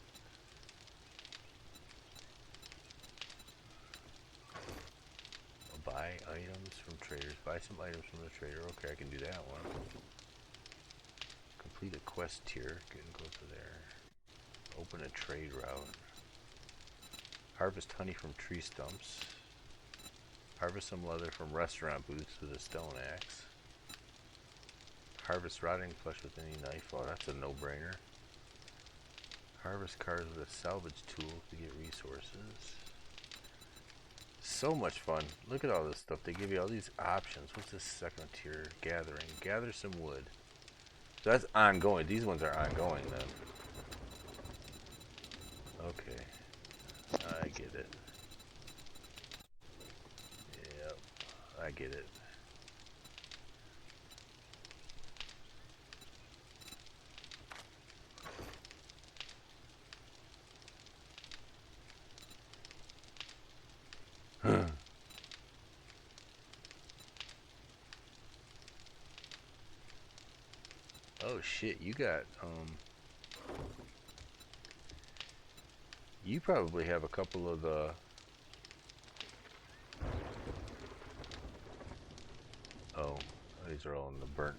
Buy items from traders. Buy some items from the trader. Okay, I can do that one. Complete a quest tier. Go to there. Open a trade route. Harvest honey from tree stumps. Harvest some leather from restaurant booths with a stone axe. Harvest rotting flesh with any knife. Oh, that's a no-brainer. Harvest cars with a salvage tool to get resources. So much fun. Look at all this stuff. They give you all these options. What's this second tier? Gathering. Gather some wood. So that's ongoing. These ones are ongoing then. Okay. I get it. Yep. I get it. Oh shit, you got, you probably have a couple of the... Oh, I these are all in the burnt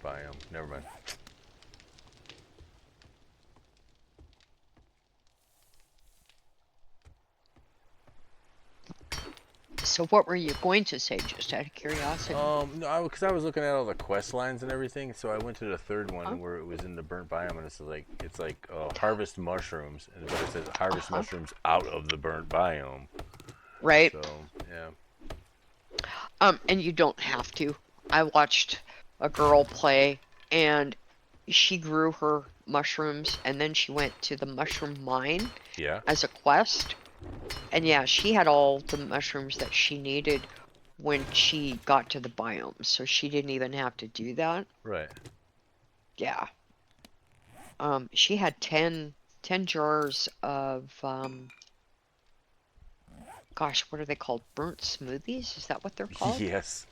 biome. Never mind. So what were you going to say, just out of curiosity? No, because I was looking at all the quest lines and everything, so I went to the third one where it was in the burnt biome, and it's like harvest mushrooms, but it says harvest mushrooms out of the burnt biome. Right. So yeah. And you don't have to. I watched a girl play, and she grew her mushrooms, and then she went to the mushroom mine as a quest. And yeah, she had all the mushrooms that she needed when she got to the biome, so she didn't even have to do that. Right. Yeah. She had 10 jars of, gosh, what are they called? Burnt smoothies? Is that what they're called? Yes.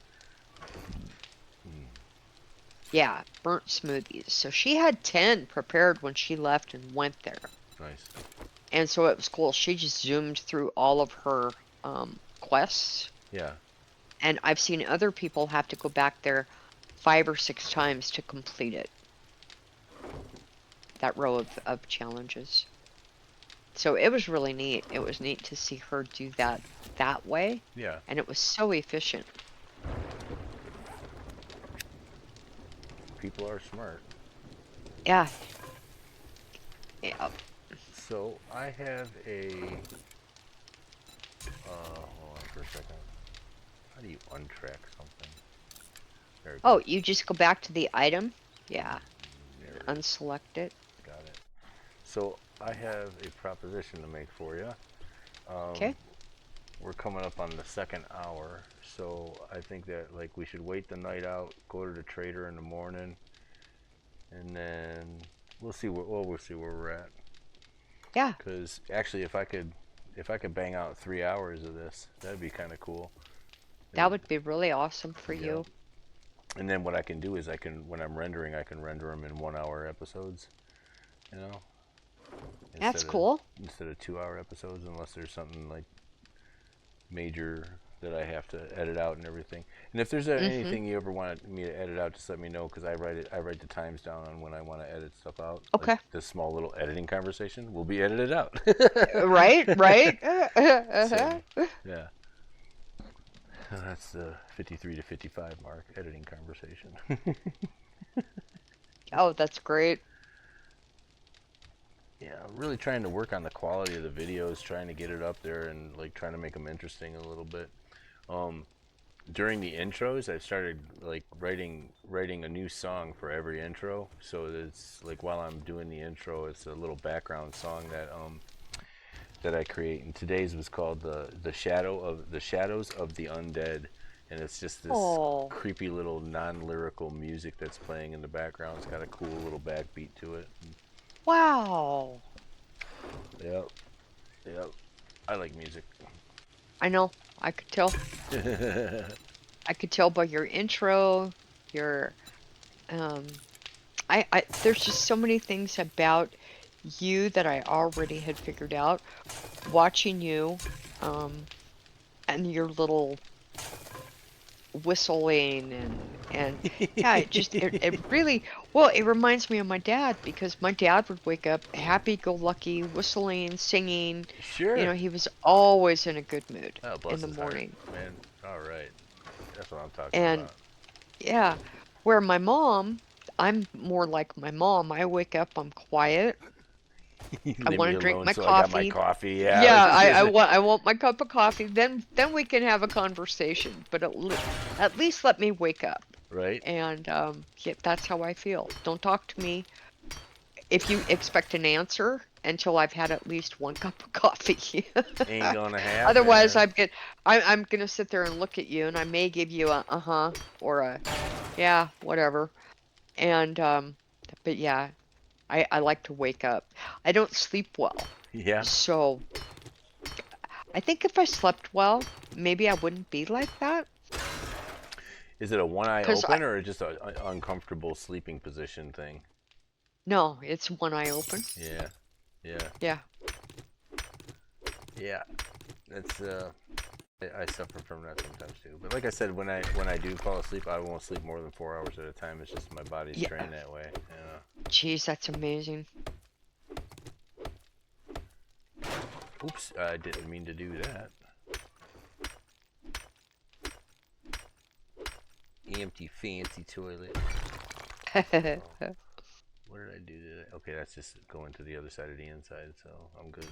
Yeah, burnt smoothies. So she had 10 prepared when she left and went there. Nice. And so it was cool. She just zoomed through all of her quests. Yeah. And I've seen other people have to go back there 5 or 6 times to complete it. That row of challenges. So it was really neat. It was neat to see her do that way. Yeah. And it was so efficient. People are smart. Yeah. Yeah. So I have a. Hold on for a second. How do you untrack something? There Oh, you just go back to the item? Yeah. Unselect it. Got it. So I have a proposition to make for you. Okay. We're coming up on the second hour, so I think that we should wait the night out, go to the trader in the morning, and then we'll see where we're at. Yeah. Because actually, if I could bang out 3 hours of this, that'd be kind of cool. That would be really awesome for you. And then what I can do is when I'm rendering, I can render them in 1 hour episodes. You know. That's cool. Instead of 2 hour episodes, unless there's something like major that I have to edit out and everything. And if there's anything you ever want me to edit out, just let me know, because I write the times down on when I want to edit stuff out. Okay. Like this small little editing conversation will be edited out. Right. So, yeah. That's the 53 to 55 mark, editing conversation. Oh, that's great. Yeah, I'm really trying to work on the quality of the videos, trying to get it up there, and trying to make them interesting a little bit. During the intros, I started writing a new song for every intro. So it's while I'm doing the intro, it's a little background song that I create. And today's was called the Shadows of the Undead, and it's just this creepy little non-lyrical music that's playing in the background. It's got a cool little backbeat to it. Wow. Yep. I like music. I know. I could tell. I could tell by your intro, your there's just so many things about you that I already had figured out. Watching you, and your little whistling and yeah, it really, well, it reminds me of my dad, because my dad would wake up happy-go-lucky, whistling, singing. Sure. You know, he was always in a good mood Bless in the his heart, morning. man. All right, that's what I'm talking And about. yeah, where my mom, I'm more like my mom. I wake up, I'm quiet. I Leave want me to drink alone, my so I got my coffee. coffee. Yeah, Yeah, I want my cup of coffee. Then we can have a conversation. But at least let me wake up. Right. And yeah, that's how I feel. Don't talk to me if you expect an answer until I've had at least 1 cup of coffee. Ain't gonna happen. Otherwise, I'm gonna sit there and look at you, and I may give you a uh-huh or a yeah, whatever. And but yeah, I like to wake up. I don't sleep well. Yeah. So I think if I slept well, maybe I wouldn't be like that. Is it a one eye open or just an uncomfortable sleeping position thing? No, it's one eye open. Yeah. Yeah. Yeah. It's I suffer from that sometimes too. But like I said, when I do fall asleep, I won't sleep more than 4 hours at a time. It's just my body's trained that way. Yeah. Jeez, that's amazing. Oops, I didn't mean to do that. Empty fancy toilet. Oh, what did I do today? Okay, that's just going to the other side of the inside, so I'm good.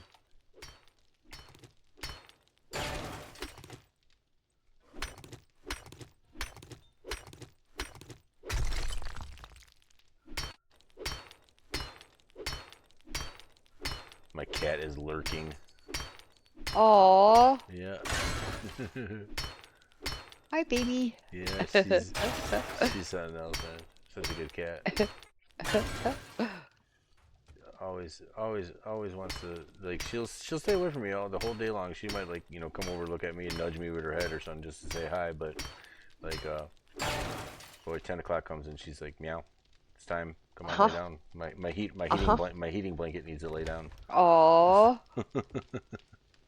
My cat is lurking. Aww. Yeah. Hi, baby. Yeah, she's something else, man. Such a good cat. Always wants to, like, she'll stay away from me the whole day long. She might, like, you know, come over, look at me, and nudge me with her head or something just to say hi. But like, boy, 10 o'clock comes and she's like, meow, it's time. Come on, lay down. My heating blanket needs to lay down. Aww.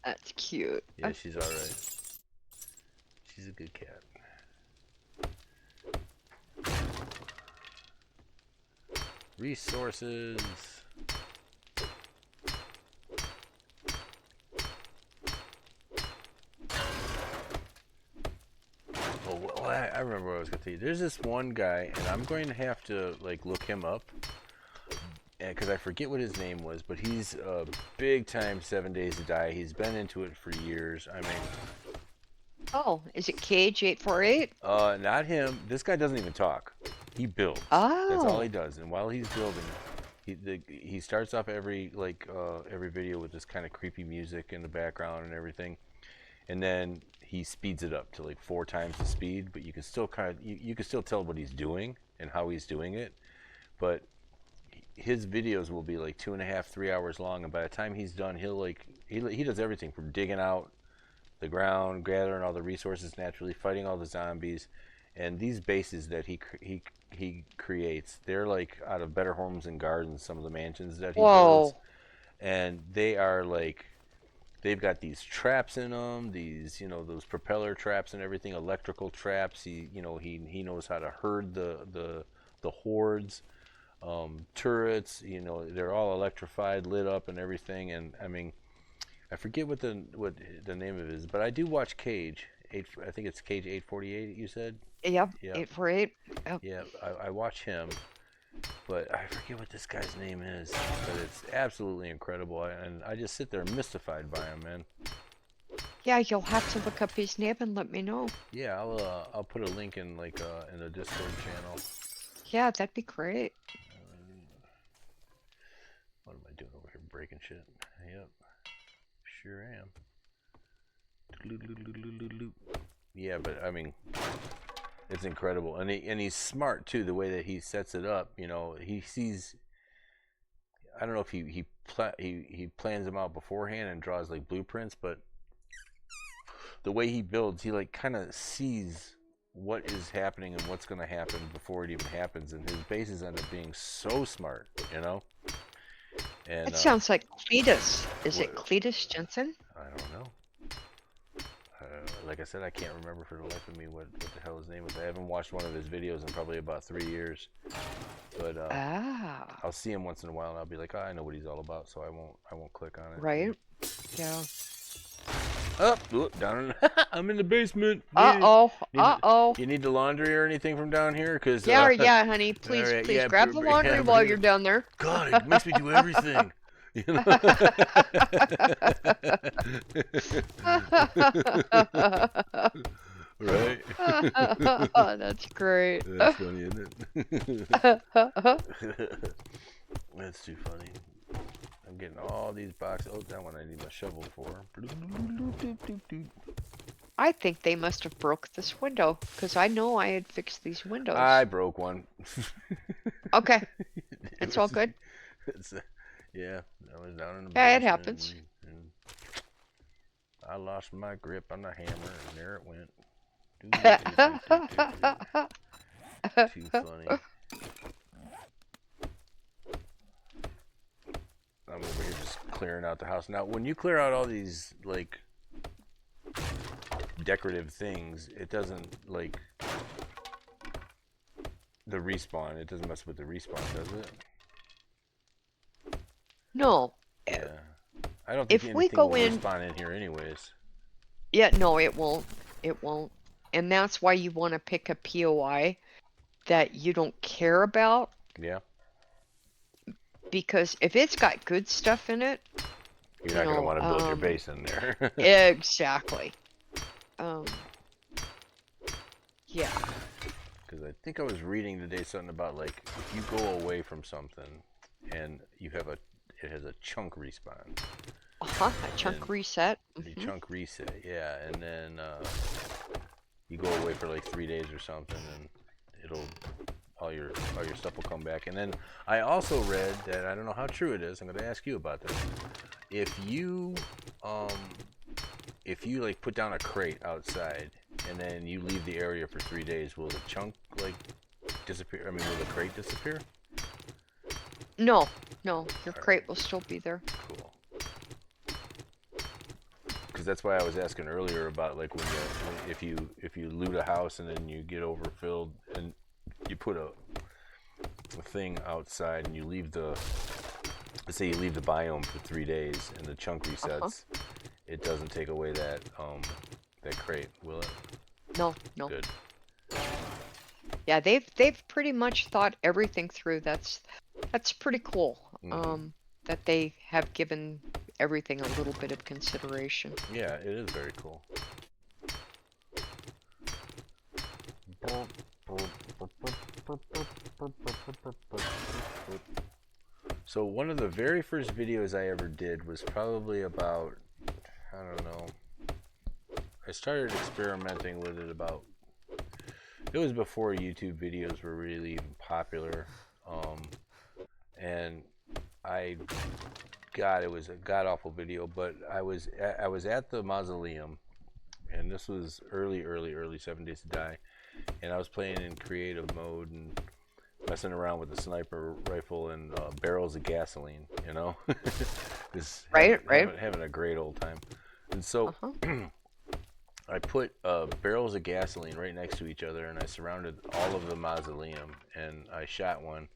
That's cute. Yeah, she's all right. She's a good cat. Resources. Oh, well, I remember what I was going to tell you. There's this one guy, and I'm going to have to, like, look him up, because I forget what his name was, but he's a big-time 7 Days to Die. He's been into it for years. I mean... Oh, is it Cage848? Not him. This guy doesn't even talk. He builds. Oh. That's all he does. And while he's building, he starts off every video with this kind of creepy music in the background and everything, and then he speeds it up to like 4 times the speed. But you can still you can still tell what he's doing and how he's doing it. But his videos will be like 2.5, 3 hours long, and by the time he's done, he does everything from digging out the ground, gathering all the resources naturally, fighting all the zombies, and these bases that he creates, they're like out of Better Homes and Gardens, some of the mansions that he builds, and they are like, they've got these traps in them, these, you know, those propeller traps and everything, electrical traps. He knows how to herd the hordes, turrets, you know, they're all electrified, lit up and everything. And I mean, I forget what the name of it is, but I do watch Cage. I think it's Cage848. You said. Yep. 848. Oh. Yeah, I watch him, but I forget what this guy's name is. But it's absolutely incredible, and I just sit there mystified by him, man. Yeah, you'll have to look up his name and let me know. Yeah, I'll put a link in like in the Discord channel. Yeah, that'd be great. What am I doing over here? Breaking shit. Yep. Sure am. Yeah, but I mean, it's incredible, and he's smart too. The way that he sets it up, you know, he sees. I don't know if he plans them out beforehand and draws like blueprints, but the way he builds, he like kind of sees what is happening and what's going to happen before it even happens, and his bases end up being so smart, you know. And it sounds like Cletus. Is it Cletus Jensen? I don't know. Like I said, I can't remember for the life of me what the hell his name was. I haven't watched one of his videos in probably about 3 years. But I'll see him once in a while, and I'll be like, oh, I know what he's all about, so I won't click on it. Right? Yeah. Oh, down. I'm in the basement. You need the laundry or anything from down here? Cause yeah, honey. Please, right, please grab the laundry while you're down there. God, it makes me do everything. You know? Right? Oh, that's great. That's funny, isn't it? That's too funny. I'm getting all these boxes. Oh, that one I need my shovel for. I think they must have broke this window, because I know I had fixed these windows. I broke one. Okay. It's all good. Yeah, I was down in the Yeah, it happens. And I lost my grip on the hammer, and there it went. Too funny. I'm over here just clearing out the house. Now, when you clear out all these, like, decorative things, it doesn't like the respawn. It doesn't mess with the respawn, does it? No. Yeah. I don't think If we anything go will in, respawn in here anyways. yeah, no, it won't. It won't. And that's why you want to pick a POI that you don't care about. Yeah. Because if it's got good stuff in it, You're not going to want to build your base in there. Exactly. Yeah. Because I think I was reading today something about like if you go away from something and you have it has a chunk respawn. A chunk reset. The chunk reset, yeah, and then you go away for like 3 days or something, and it'll all your stuff will come back. And then I also read that, I don't know how true it is. I'm going to ask you about this. If you like put down a crate outside and then you leave the area for 3 days, will the chunk like disappear? I mean, will the crate disappear? No, your crate will still be there. Cool. Because that's why I was asking earlier about like when you if you loot a house and then you get overfilled and you put a thing outside and you leave the, let's say you leave the biome for 3 days and the chunk resets, it doesn't take away that that crate, will it? No. Good. Yeah, they've pretty much thought everything through. That's pretty cool. That they have given everything a little bit of consideration. Yeah, it is very cool. So one of the very first videos I ever did was probably about, I don't know, I started experimenting with it about, it was before YouTube videos were really even popular, and it was a god-awful video, but I was at the mausoleum, and this was early 7 Days to Die, and I was playing in creative mode and messing around with the sniper rifle and barrels of gasoline, you know. Just having a great old time. And so I put barrels of gasoline right next to each other, and I surrounded all of the mausoleum, and I shot one,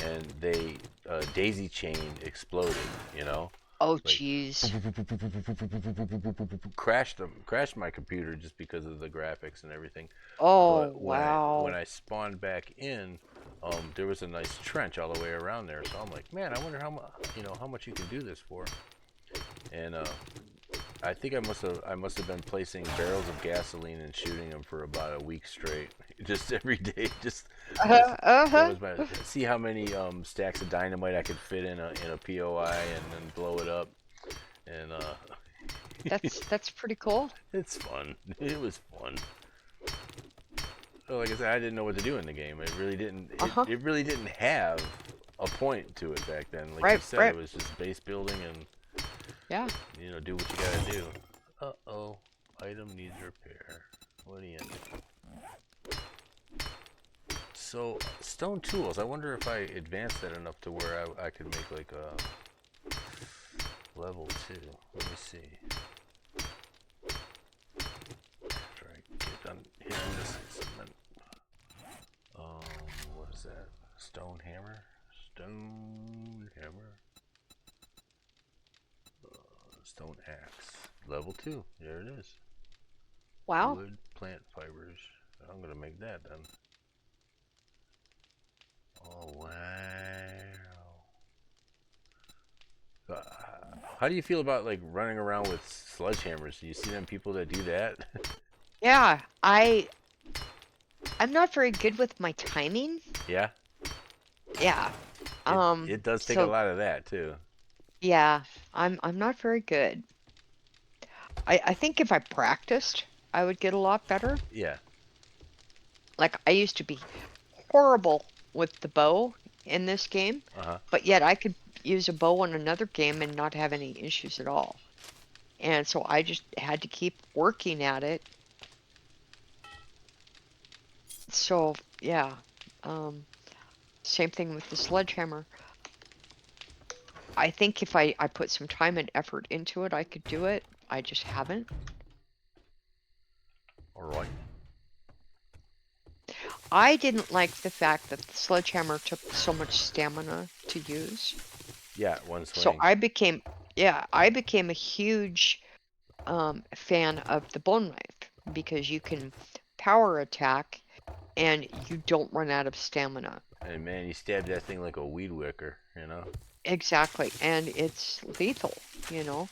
and they daisy chain exploded, you know. Oh jeez. Crashed my computer just because of the graphics and everything. Oh But wow. when I spawned back in, there was a nice trench all the way around there. So I'm like, man, I wonder how much you can do this for. And I think I must have been placing barrels of gasoline and shooting them for about a week straight, just every day. That was see how many stacks of dynamite I could fit in a POI and then blow it up. And that's pretty cool. it's fun. It was fun. So like I said, I didn't know what to do in the game. It really didn't. It really didn't have a point to it back then. Like you said, it was just base building and do what you gotta do. Uh-oh, item needs repair. What do you need? So stone tools. I wonder if I advanced that enough to where I could make like a level 2. Let me see. After I get done hitting this cement. What is that? Stone hammer? Stone hammer. Stone axe. Level 2. There it is. Wow. Wood, plant fibers. I'm gonna make that then. Oh wow. How do you feel about like running around with sledgehammers? Do you see them people that do that? Yeah, I'm not very good with my timing. Yeah. Yeah. It does take a lot of that too. Yeah, I'm not very good. I think if I practiced, I would get a lot better. Yeah. Like I used to be horrible with the bow in this game, but yet I could use a bow in another game and not have any issues at all. And so I just had to keep working at it. So yeah, same thing with the sledgehammer. I think if I put some time and effort into it, I could do it. I just haven't. I didn't like the fact that the sledgehammer took so much stamina to use. Yeah, one So swing. I became a huge fan of the bone knife because you can power attack and you don't run out of stamina. And man, you stab that thing like a weed wicker, you know? Exactly, and it's lethal, you know.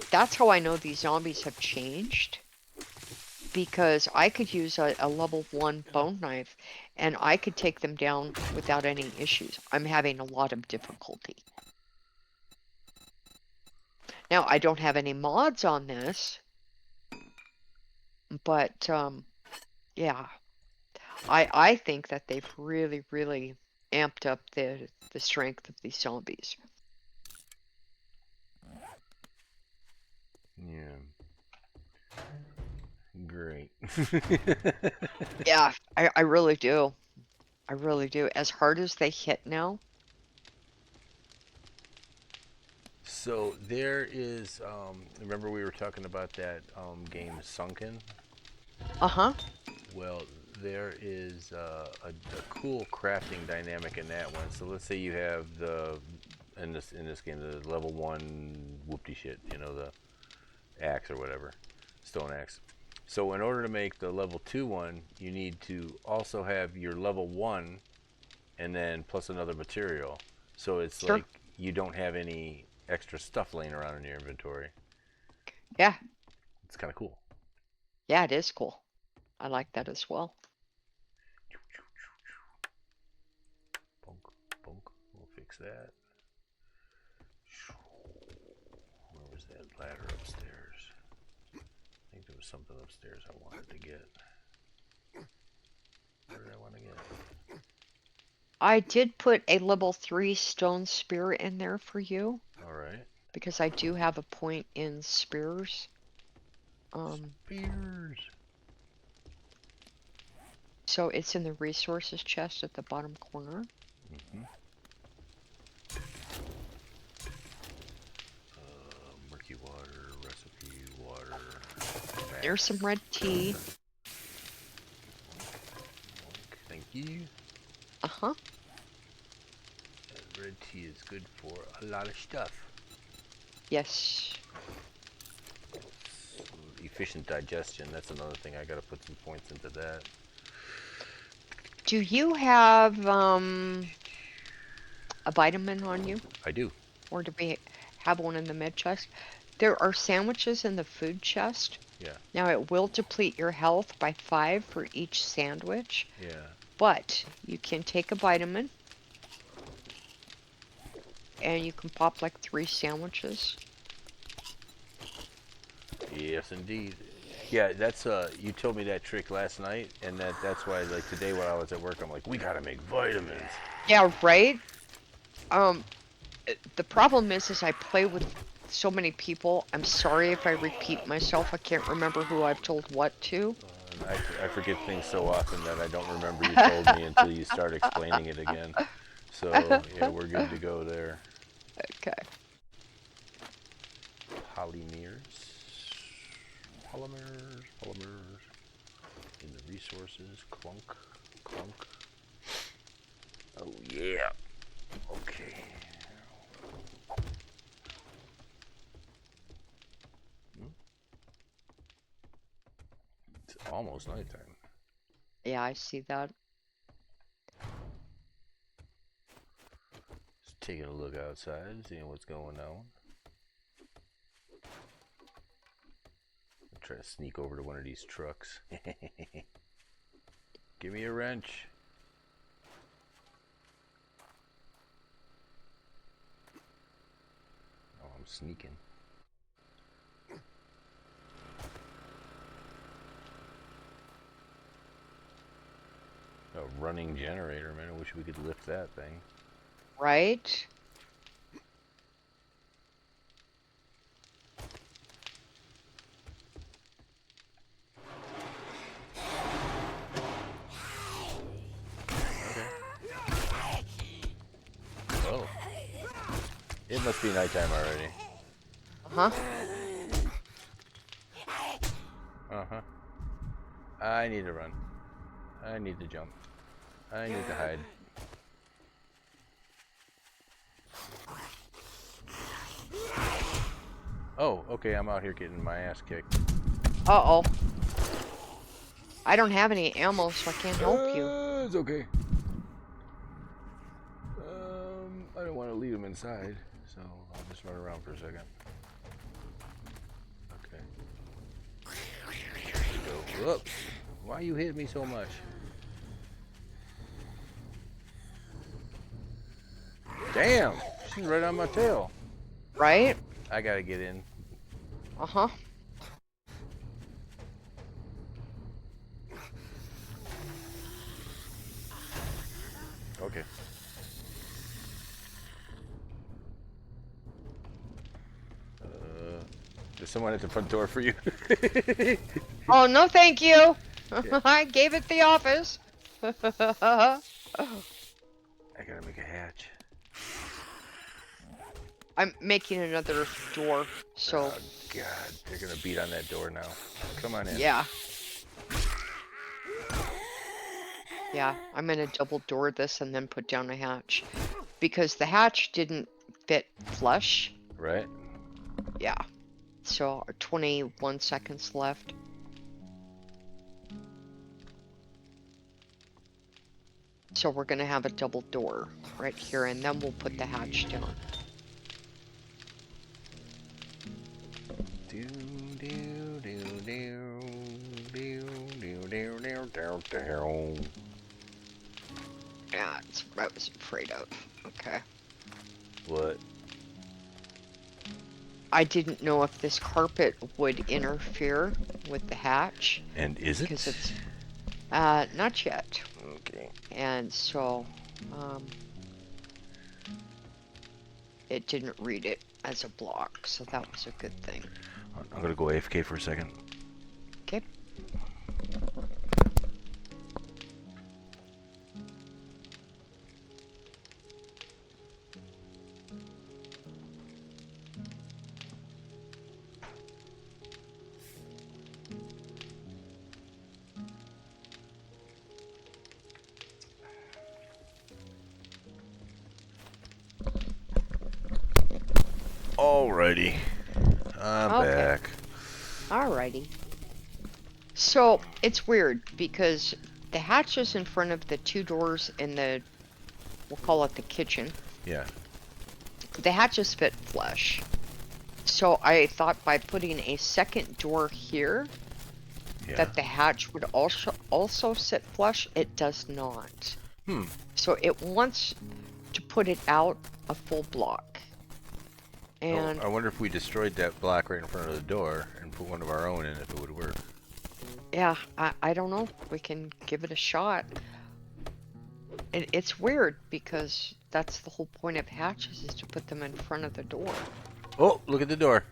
That's how I know these zombies have changed, because I could use a level 1 bone knife and I could take them down without any issues. I'm having a lot of difficulty. Now, I don't have any mods on this, but yeah, I think that they've really, really amped up the strength of these zombies. Yeah. Great. Yeah, I really do. I really do. As hard as they hit now. So there is, remember we were talking about that game Sunken? Uh-huh. Well, there is a cool crafting dynamic in that one. So let's say you have in this game the level 1 whoopty shit, you know, the axe or whatever, stone axe. So in order to make the level 2 one, you need to also have your level 1 and then plus another material. So it's Sure. like you don't have any extra stuff laying around in your inventory. Yeah. It's kind of cool. Yeah, it is cool. I like that as well. Bonk, bonk. We'll fix that. Where was that ladder upstairs? I think there was something upstairs I wanted to get. Where did I want to get? I did put a level 3 stone spear in there for you All right. because I do have a point in spears. Spears. So it's in the resources chest at the bottom corner. Mm-hmm. Murky water, recipe, water. There's some red tea. Thank you. Uh-huh. Red tea is good for a lot of stuff. Yes. Efficient digestion, that's another thing. I gotta put some points into that. Do you have a vitamin on you? I do. Or do we have one in the med chest? There are sandwiches in the food chest. Yeah. Now it will deplete your health by 5 for each sandwich, Yeah. but you can take a vitamin and you can pop like 3 sandwiches. Yes, indeed. Yeah, that's you told me that trick last night, and that's why like today when I was at work, I'm like, we gotta make vitamins. Yeah, right? The problem is I play with so many people. I'm sorry if I repeat myself. I can't remember who I've told what to. I forget things so often that I don't remember you told me until you start explaining it again. So yeah, we're good to go there. Okay. Polymers. In the resources, clunk, clunk. Oh yeah. Okay. It's almost nighttime. Yeah, I see that. Just taking a look outside, seeing what's going on. I'll try to sneak over to one of these trucks. Give me a wrench. Oh, I'm sneaking. A running generator, man. I wish we could lift that thing. Right? Oh. It must be nighttime already. Uh-huh. Uh-huh. I need to run. I need to jump. I need to hide. Oh, okay, I'm out here getting my ass kicked. Uh-oh. I don't have any ammo, so I can't help you. It's okay. I don't want to leave them inside, so I'll just run around for a second. Okay. Go. Whoops. Why you hit me so much? Damn! She's right on my tail. Right? I gotta get in. Uh-huh. Okay. There's someone at the front door for you. Oh, no thank you. Yeah. I gave it the office. I gotta make a hatch. I'm making another door, so... Oh, God. They're gonna beat on that door now. Come on in. Yeah. Yeah, I'm gonna double door this and then put down a hatch. Because the hatch didn't fit flush. Right? Yeah. So, 21 seconds left. So we're gonna have a double door right here, and then we'll put the hatch down. Yeah, it's what I was afraid of. Okay. What? I didn't know if this carpet would interfere with the hatch. And is it? Because it's not yet. Okay. And so it didn't read it as a block, so that was a good thing. I'm gonna go AFK for a second. Okay. Alrighty. I'm back. Alrighty. So, it's weird because the hatches in front of the two doors in the, we'll call it the kitchen, Yeah. the hatches fit flush. So I thought by putting a second door here, Yeah. that the hatch would also sit flush. It does not. So it wants to put it out a full block. And I wonder if we destroyed that block right in front of the door and put one of our own in, if it would work. yeah, I don't know. We can give it a shot. And it's weird because that's the whole point of hatches, is to put them in front of the door. Oh, look at the door.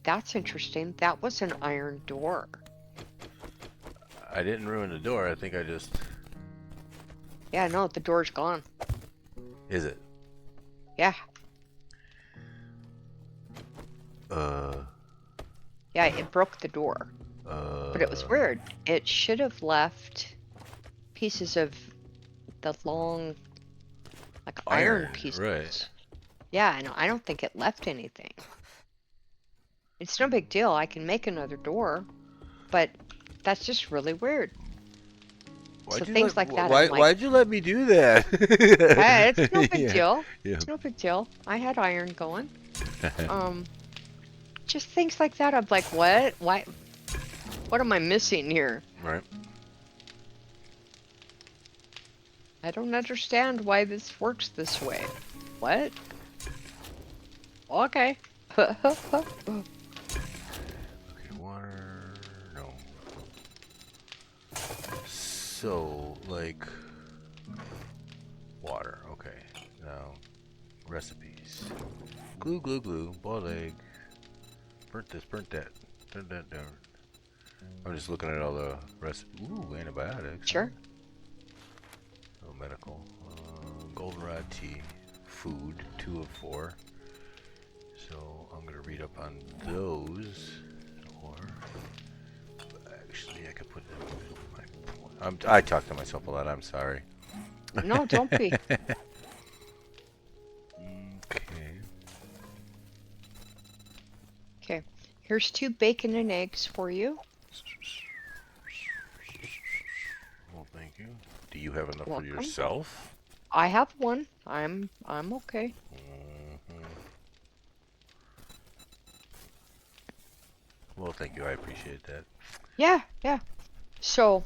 That's interesting. That was an iron door. I didn't ruin the door. I think I just... Yeah, no, the door's gone. Is it? Yeah. Yeah, it broke the door. But it was weird. It should have left pieces of the long, like iron pieces. Right. Yeah, and I don't think it left anything. It's no big deal. I can make another door, but that's just really weird. So things like that. Why'd you let me do that? Hey, it's no big deal. Yeah. It's no big deal. I had iron going. Just things like that. I'm like, what? Why? What am I missing here? Right. I don't understand why this works this way. What? Okay. Okay, water... No. So, like... Water, okay. Now, recipes. Glue, glue, glue, boiled egg. Burnt this, burnt that. Turn that down. I'm just looking at all the recipes. Ooh, antibiotics. Sure. Oh, medical. Goldenrod tea. Food, 2 of 4. So I'm gonna read up on those. Or I talk to myself a lot. I'm sorry. No, don't be. Okay. Okay. Here's 2 bacon and eggs for you. Well, thank you. Do you have enough for Welcome. yourself? I have one. I'm okay. Well, thank you. I appreciate that. Yeah, yeah. So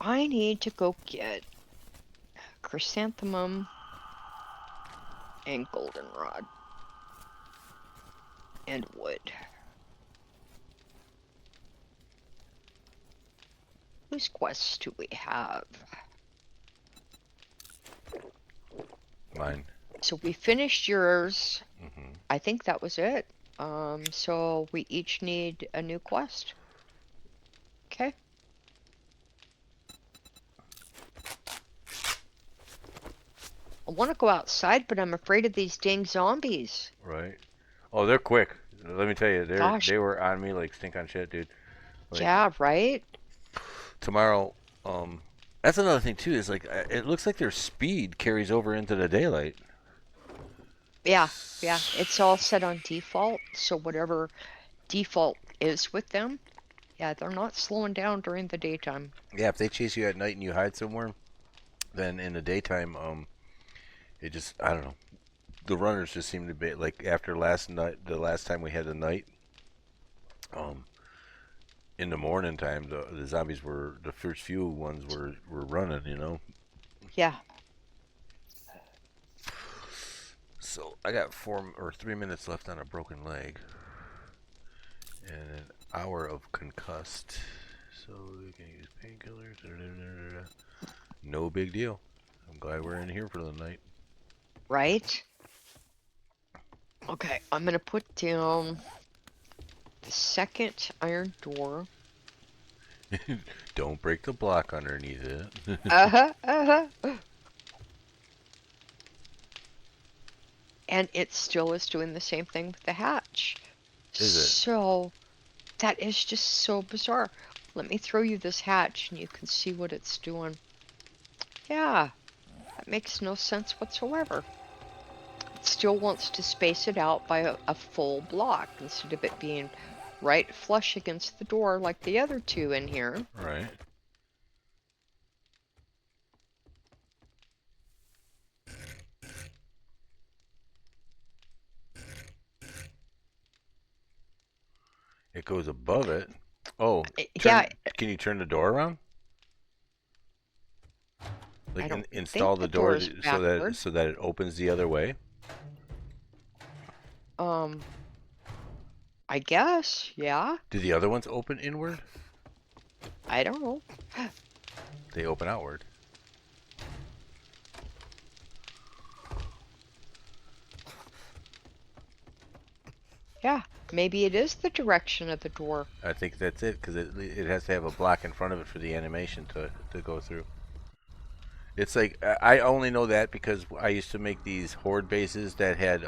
I need to go get chrysanthemum and goldenrod and wood. Whose quests do we have? Mine. So we finished yours. Mm-hmm. I think that was it. So we each need a new quest. Okay. I want to go outside, but I'm afraid of these dang zombies. Right. Oh, they're quick. Let me tell you, Gosh. they were on me like stink on shit, dude. Like Yeah, right? tomorrow, that's another thing too. Is like it looks like their speed carries over into the daylight. Yeah, yeah. It's all set on default, so whatever default is with them, yeah, they're not slowing down during the daytime. Yeah, if they chase you at night and you hide somewhere, then in the daytime, it just I don't know. The runners just seem to be like after last night, the last time we had a night, um, in the morning time, the zombies were the first few ones were running, you know. Yeah. So I got 3 minutes left on a broken leg, and an hour of concussed. So we can use painkillers. No big deal. I'm glad we're in here for the night. Right? Okay, I'm gonna put down the second iron door. Don't break the block underneath it. Uh-huh, uh-huh. And it still is doing the same thing with the hatch. Is it? So, that is just so bizarre. Let me throw you this hatch and you can see what it's doing. Yeah, that makes no sense whatsoever. It still wants to space it out by a full block instead of it being right flush against the door like the other two in here. Right. It goes above it. Oh, Yeah, Can you turn the door around? I Like don't think install the the door door is so backward. that it opens the other way. Um, I guess, yeah. Do the other ones open inward? I don't know. They open outward. Yeah, maybe it is the direction of the door. I think that's it because it has to have a block in front of it for the animation to go through. It's like I only know that because I used to make these horde bases that had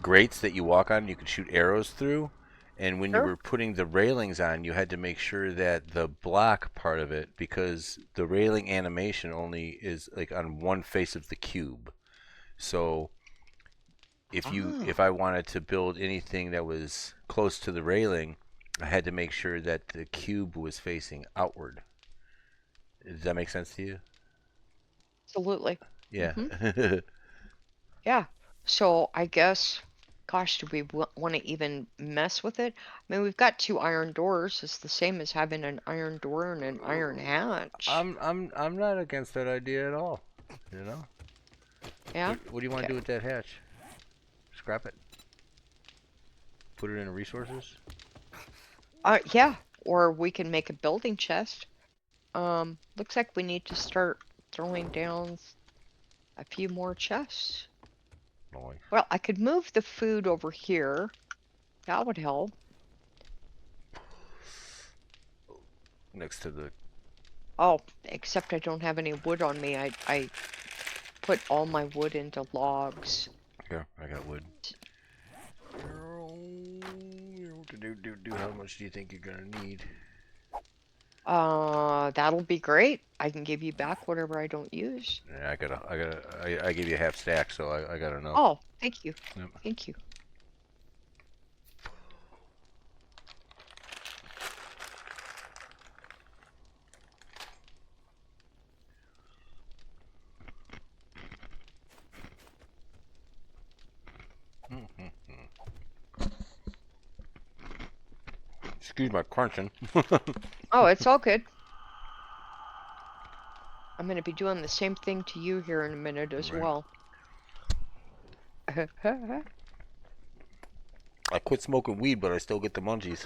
grates that you walk on and you could shoot arrows through. And when you Sure. were putting the railings on, you had to make sure that the block part of it, because the railing animation only is like on one face of the cube. So Ah, if I wanted to build anything that was close to the railing, I had to make sure that the cube was facing outward. Does that make sense to you? absolutely. Yeah. Yeah. So I guess, gosh, do we want to even mess with it? I mean, we've got 2 iron doors. It's the same as having an iron door and an iron hatch. I'm not against that idea at all. You know. Yeah. What do you want to Okay. do with that hatch? Scrap it. Put it in resources. Yeah. Or we can make a building chest. Looks like we need to start throwing down a few more chests. Noise. Well, I could move the food over here. That would help. Next to the. Oh, except I don't have any wood on me. I put all my wood into logs. Here, I got wood. How much do you think you're gonna need? That'll be great. I can give you back whatever I don't use. Yeah, I gave you a half stack, so I gotta know. Oh, thank you. Yep. Thank you. Excuse my crunching. Oh, it's all good. I'm going to be doing the same thing to you here in a minute as Right. well. I quit smoking weed, but I still get the munchies.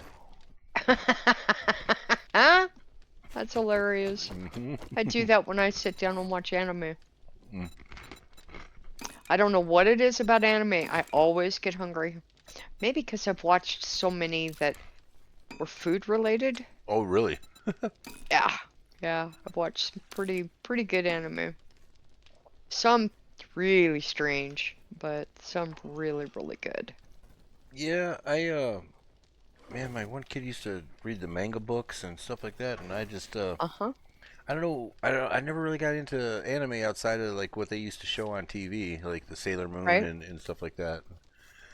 That's hilarious. I do that when I sit down and watch anime. Mm. I don't know what it is about anime. I always get hungry. Maybe because I've watched so many that were food related. Oh, really? Yeah. Yeah, I've watched some pretty good anime. Some really strange, but some really good. Yeah, man, my one kid used to read the manga books and stuff like that, and I just, Uh-huh. I don't know, I never really got into anime outside of like what they used to show on TV, like the Sailor Moon Right? and stuff like that,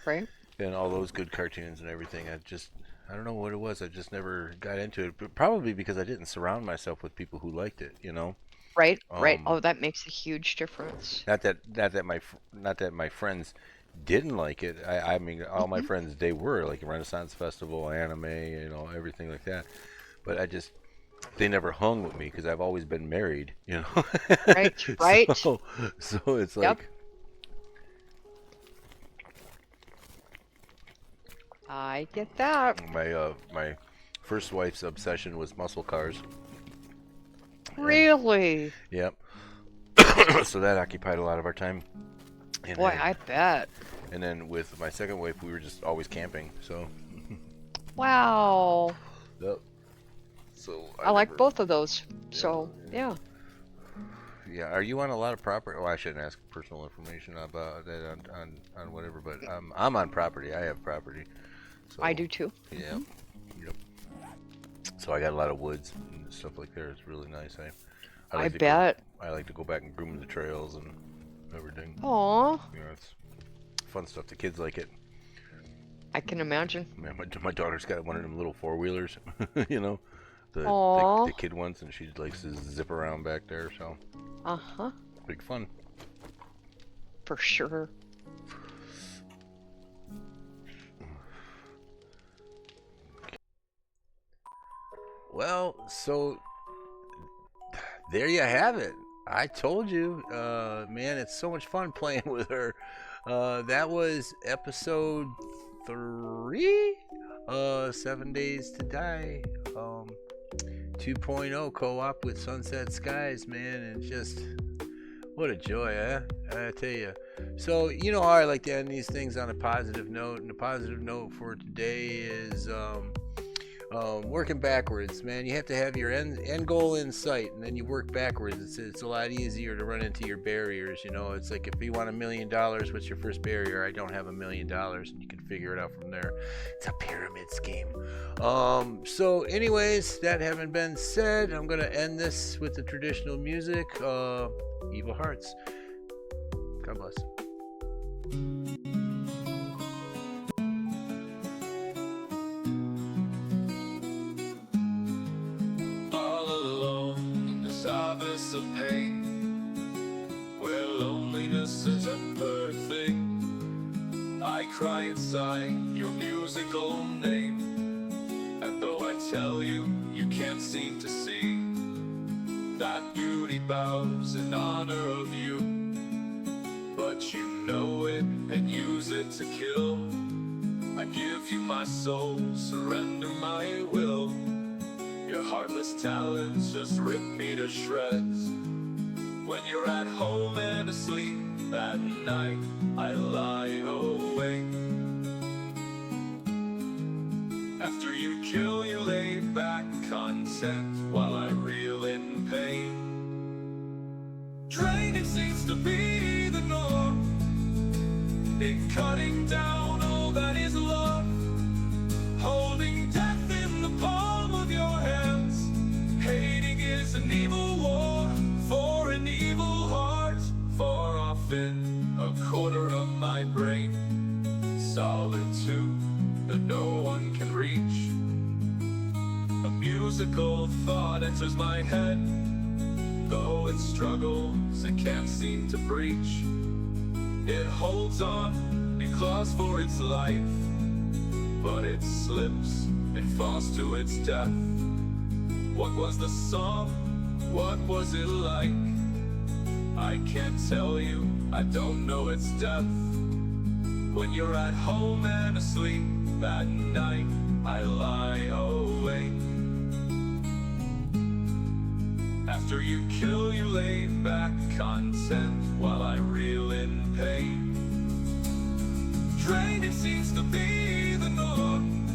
Right? and all those good cartoons and everything. I don't know what it was. I just never got into it, but probably because I didn't surround myself with people who liked it, you know. Right? Right. Um, Oh, that makes a huge difference. not that my friends didn't like it. I mean, all my Hmm. friends, they were like Renaissance Festival, anime, you know, everything like that. But they never hung with me because I've always been married, you know. Right? Right? So it's Yep. like, I get that. my first wife's obsession was muscle cars. And Really? yep. So that occupied a lot of our time. And Boy, then, I bet. and then with my second wife, we were just always camping. So, Wow. yep. So I like never, both of those. yeah, So, yeah. yeah. Yeah, are you on a lot of property? Well, I shouldn't ask personal information about that on whatever, but I'm on property. I have property. So I do too. yeah, yep. So I got a lot of woods and stuff like that. It's really nice. I I like to bet. I like to go back and groom the trails and everything. Aw. You know, it's fun stuff. The kids like it. I can imagine. Man, my daughter's got one of them little four-wheelers, you know, Aw. the kid ones, and she likes to zip around back there. So Uh-huh. big fun. For sure. Well, so there you have it. I told you, man, it's so much fun playing with her. That was episode 3, 7 Days to Die, 2.0 co-op with Sunset Skies, man, and just what a joy, eh? I tell you. So you know how I like to end these things on a positive note, and the positive note for today is working backwards, man. You have to have your end goal in sight, and then you work backwards. It's a lot easier to run into your barriers. You know, it's like if you want $1 million, what's your first barrier? I don't have $1 million, and you can figure it out from there. It's a pyramid scheme. So, anyways, that having been said, I'm gonna end this with the traditional music. Evil Hearts. God bless. Of pain, where loneliness is a third thing. I cry inside your musical name, and though I tell you, you can't seem to see that beauty bows in honor of you. But you know it and use it to kill. I give you my soul, surrender my will. Your heartless talons just rip me to shreds. When you're at home and asleep at night, I lie awake. After you kill, you lay back content while I reel in pain. Draining seems to be the norm, in cutting down all that is love. Holding death in the palm of your hands, musical thought enters my head. Though it struggles, it can't seem to breach. It holds on, it claws for its life, but it slips, it falls to its death. What was the song? What was it like? I can't tell you, I don't know its depth. When you're at home and asleep at night, I lie awake. After you kill, you lay back content while I reel in pain. Draining seems to be the norm,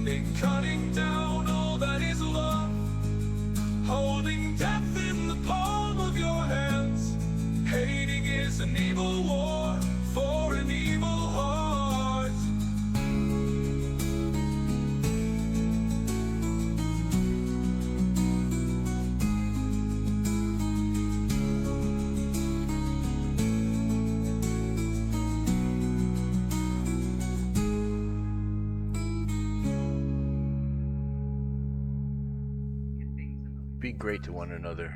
in cutting down all that is love. Holding death in the palm of your hands. Hating is an evil war for an evil heart. Be great to one another.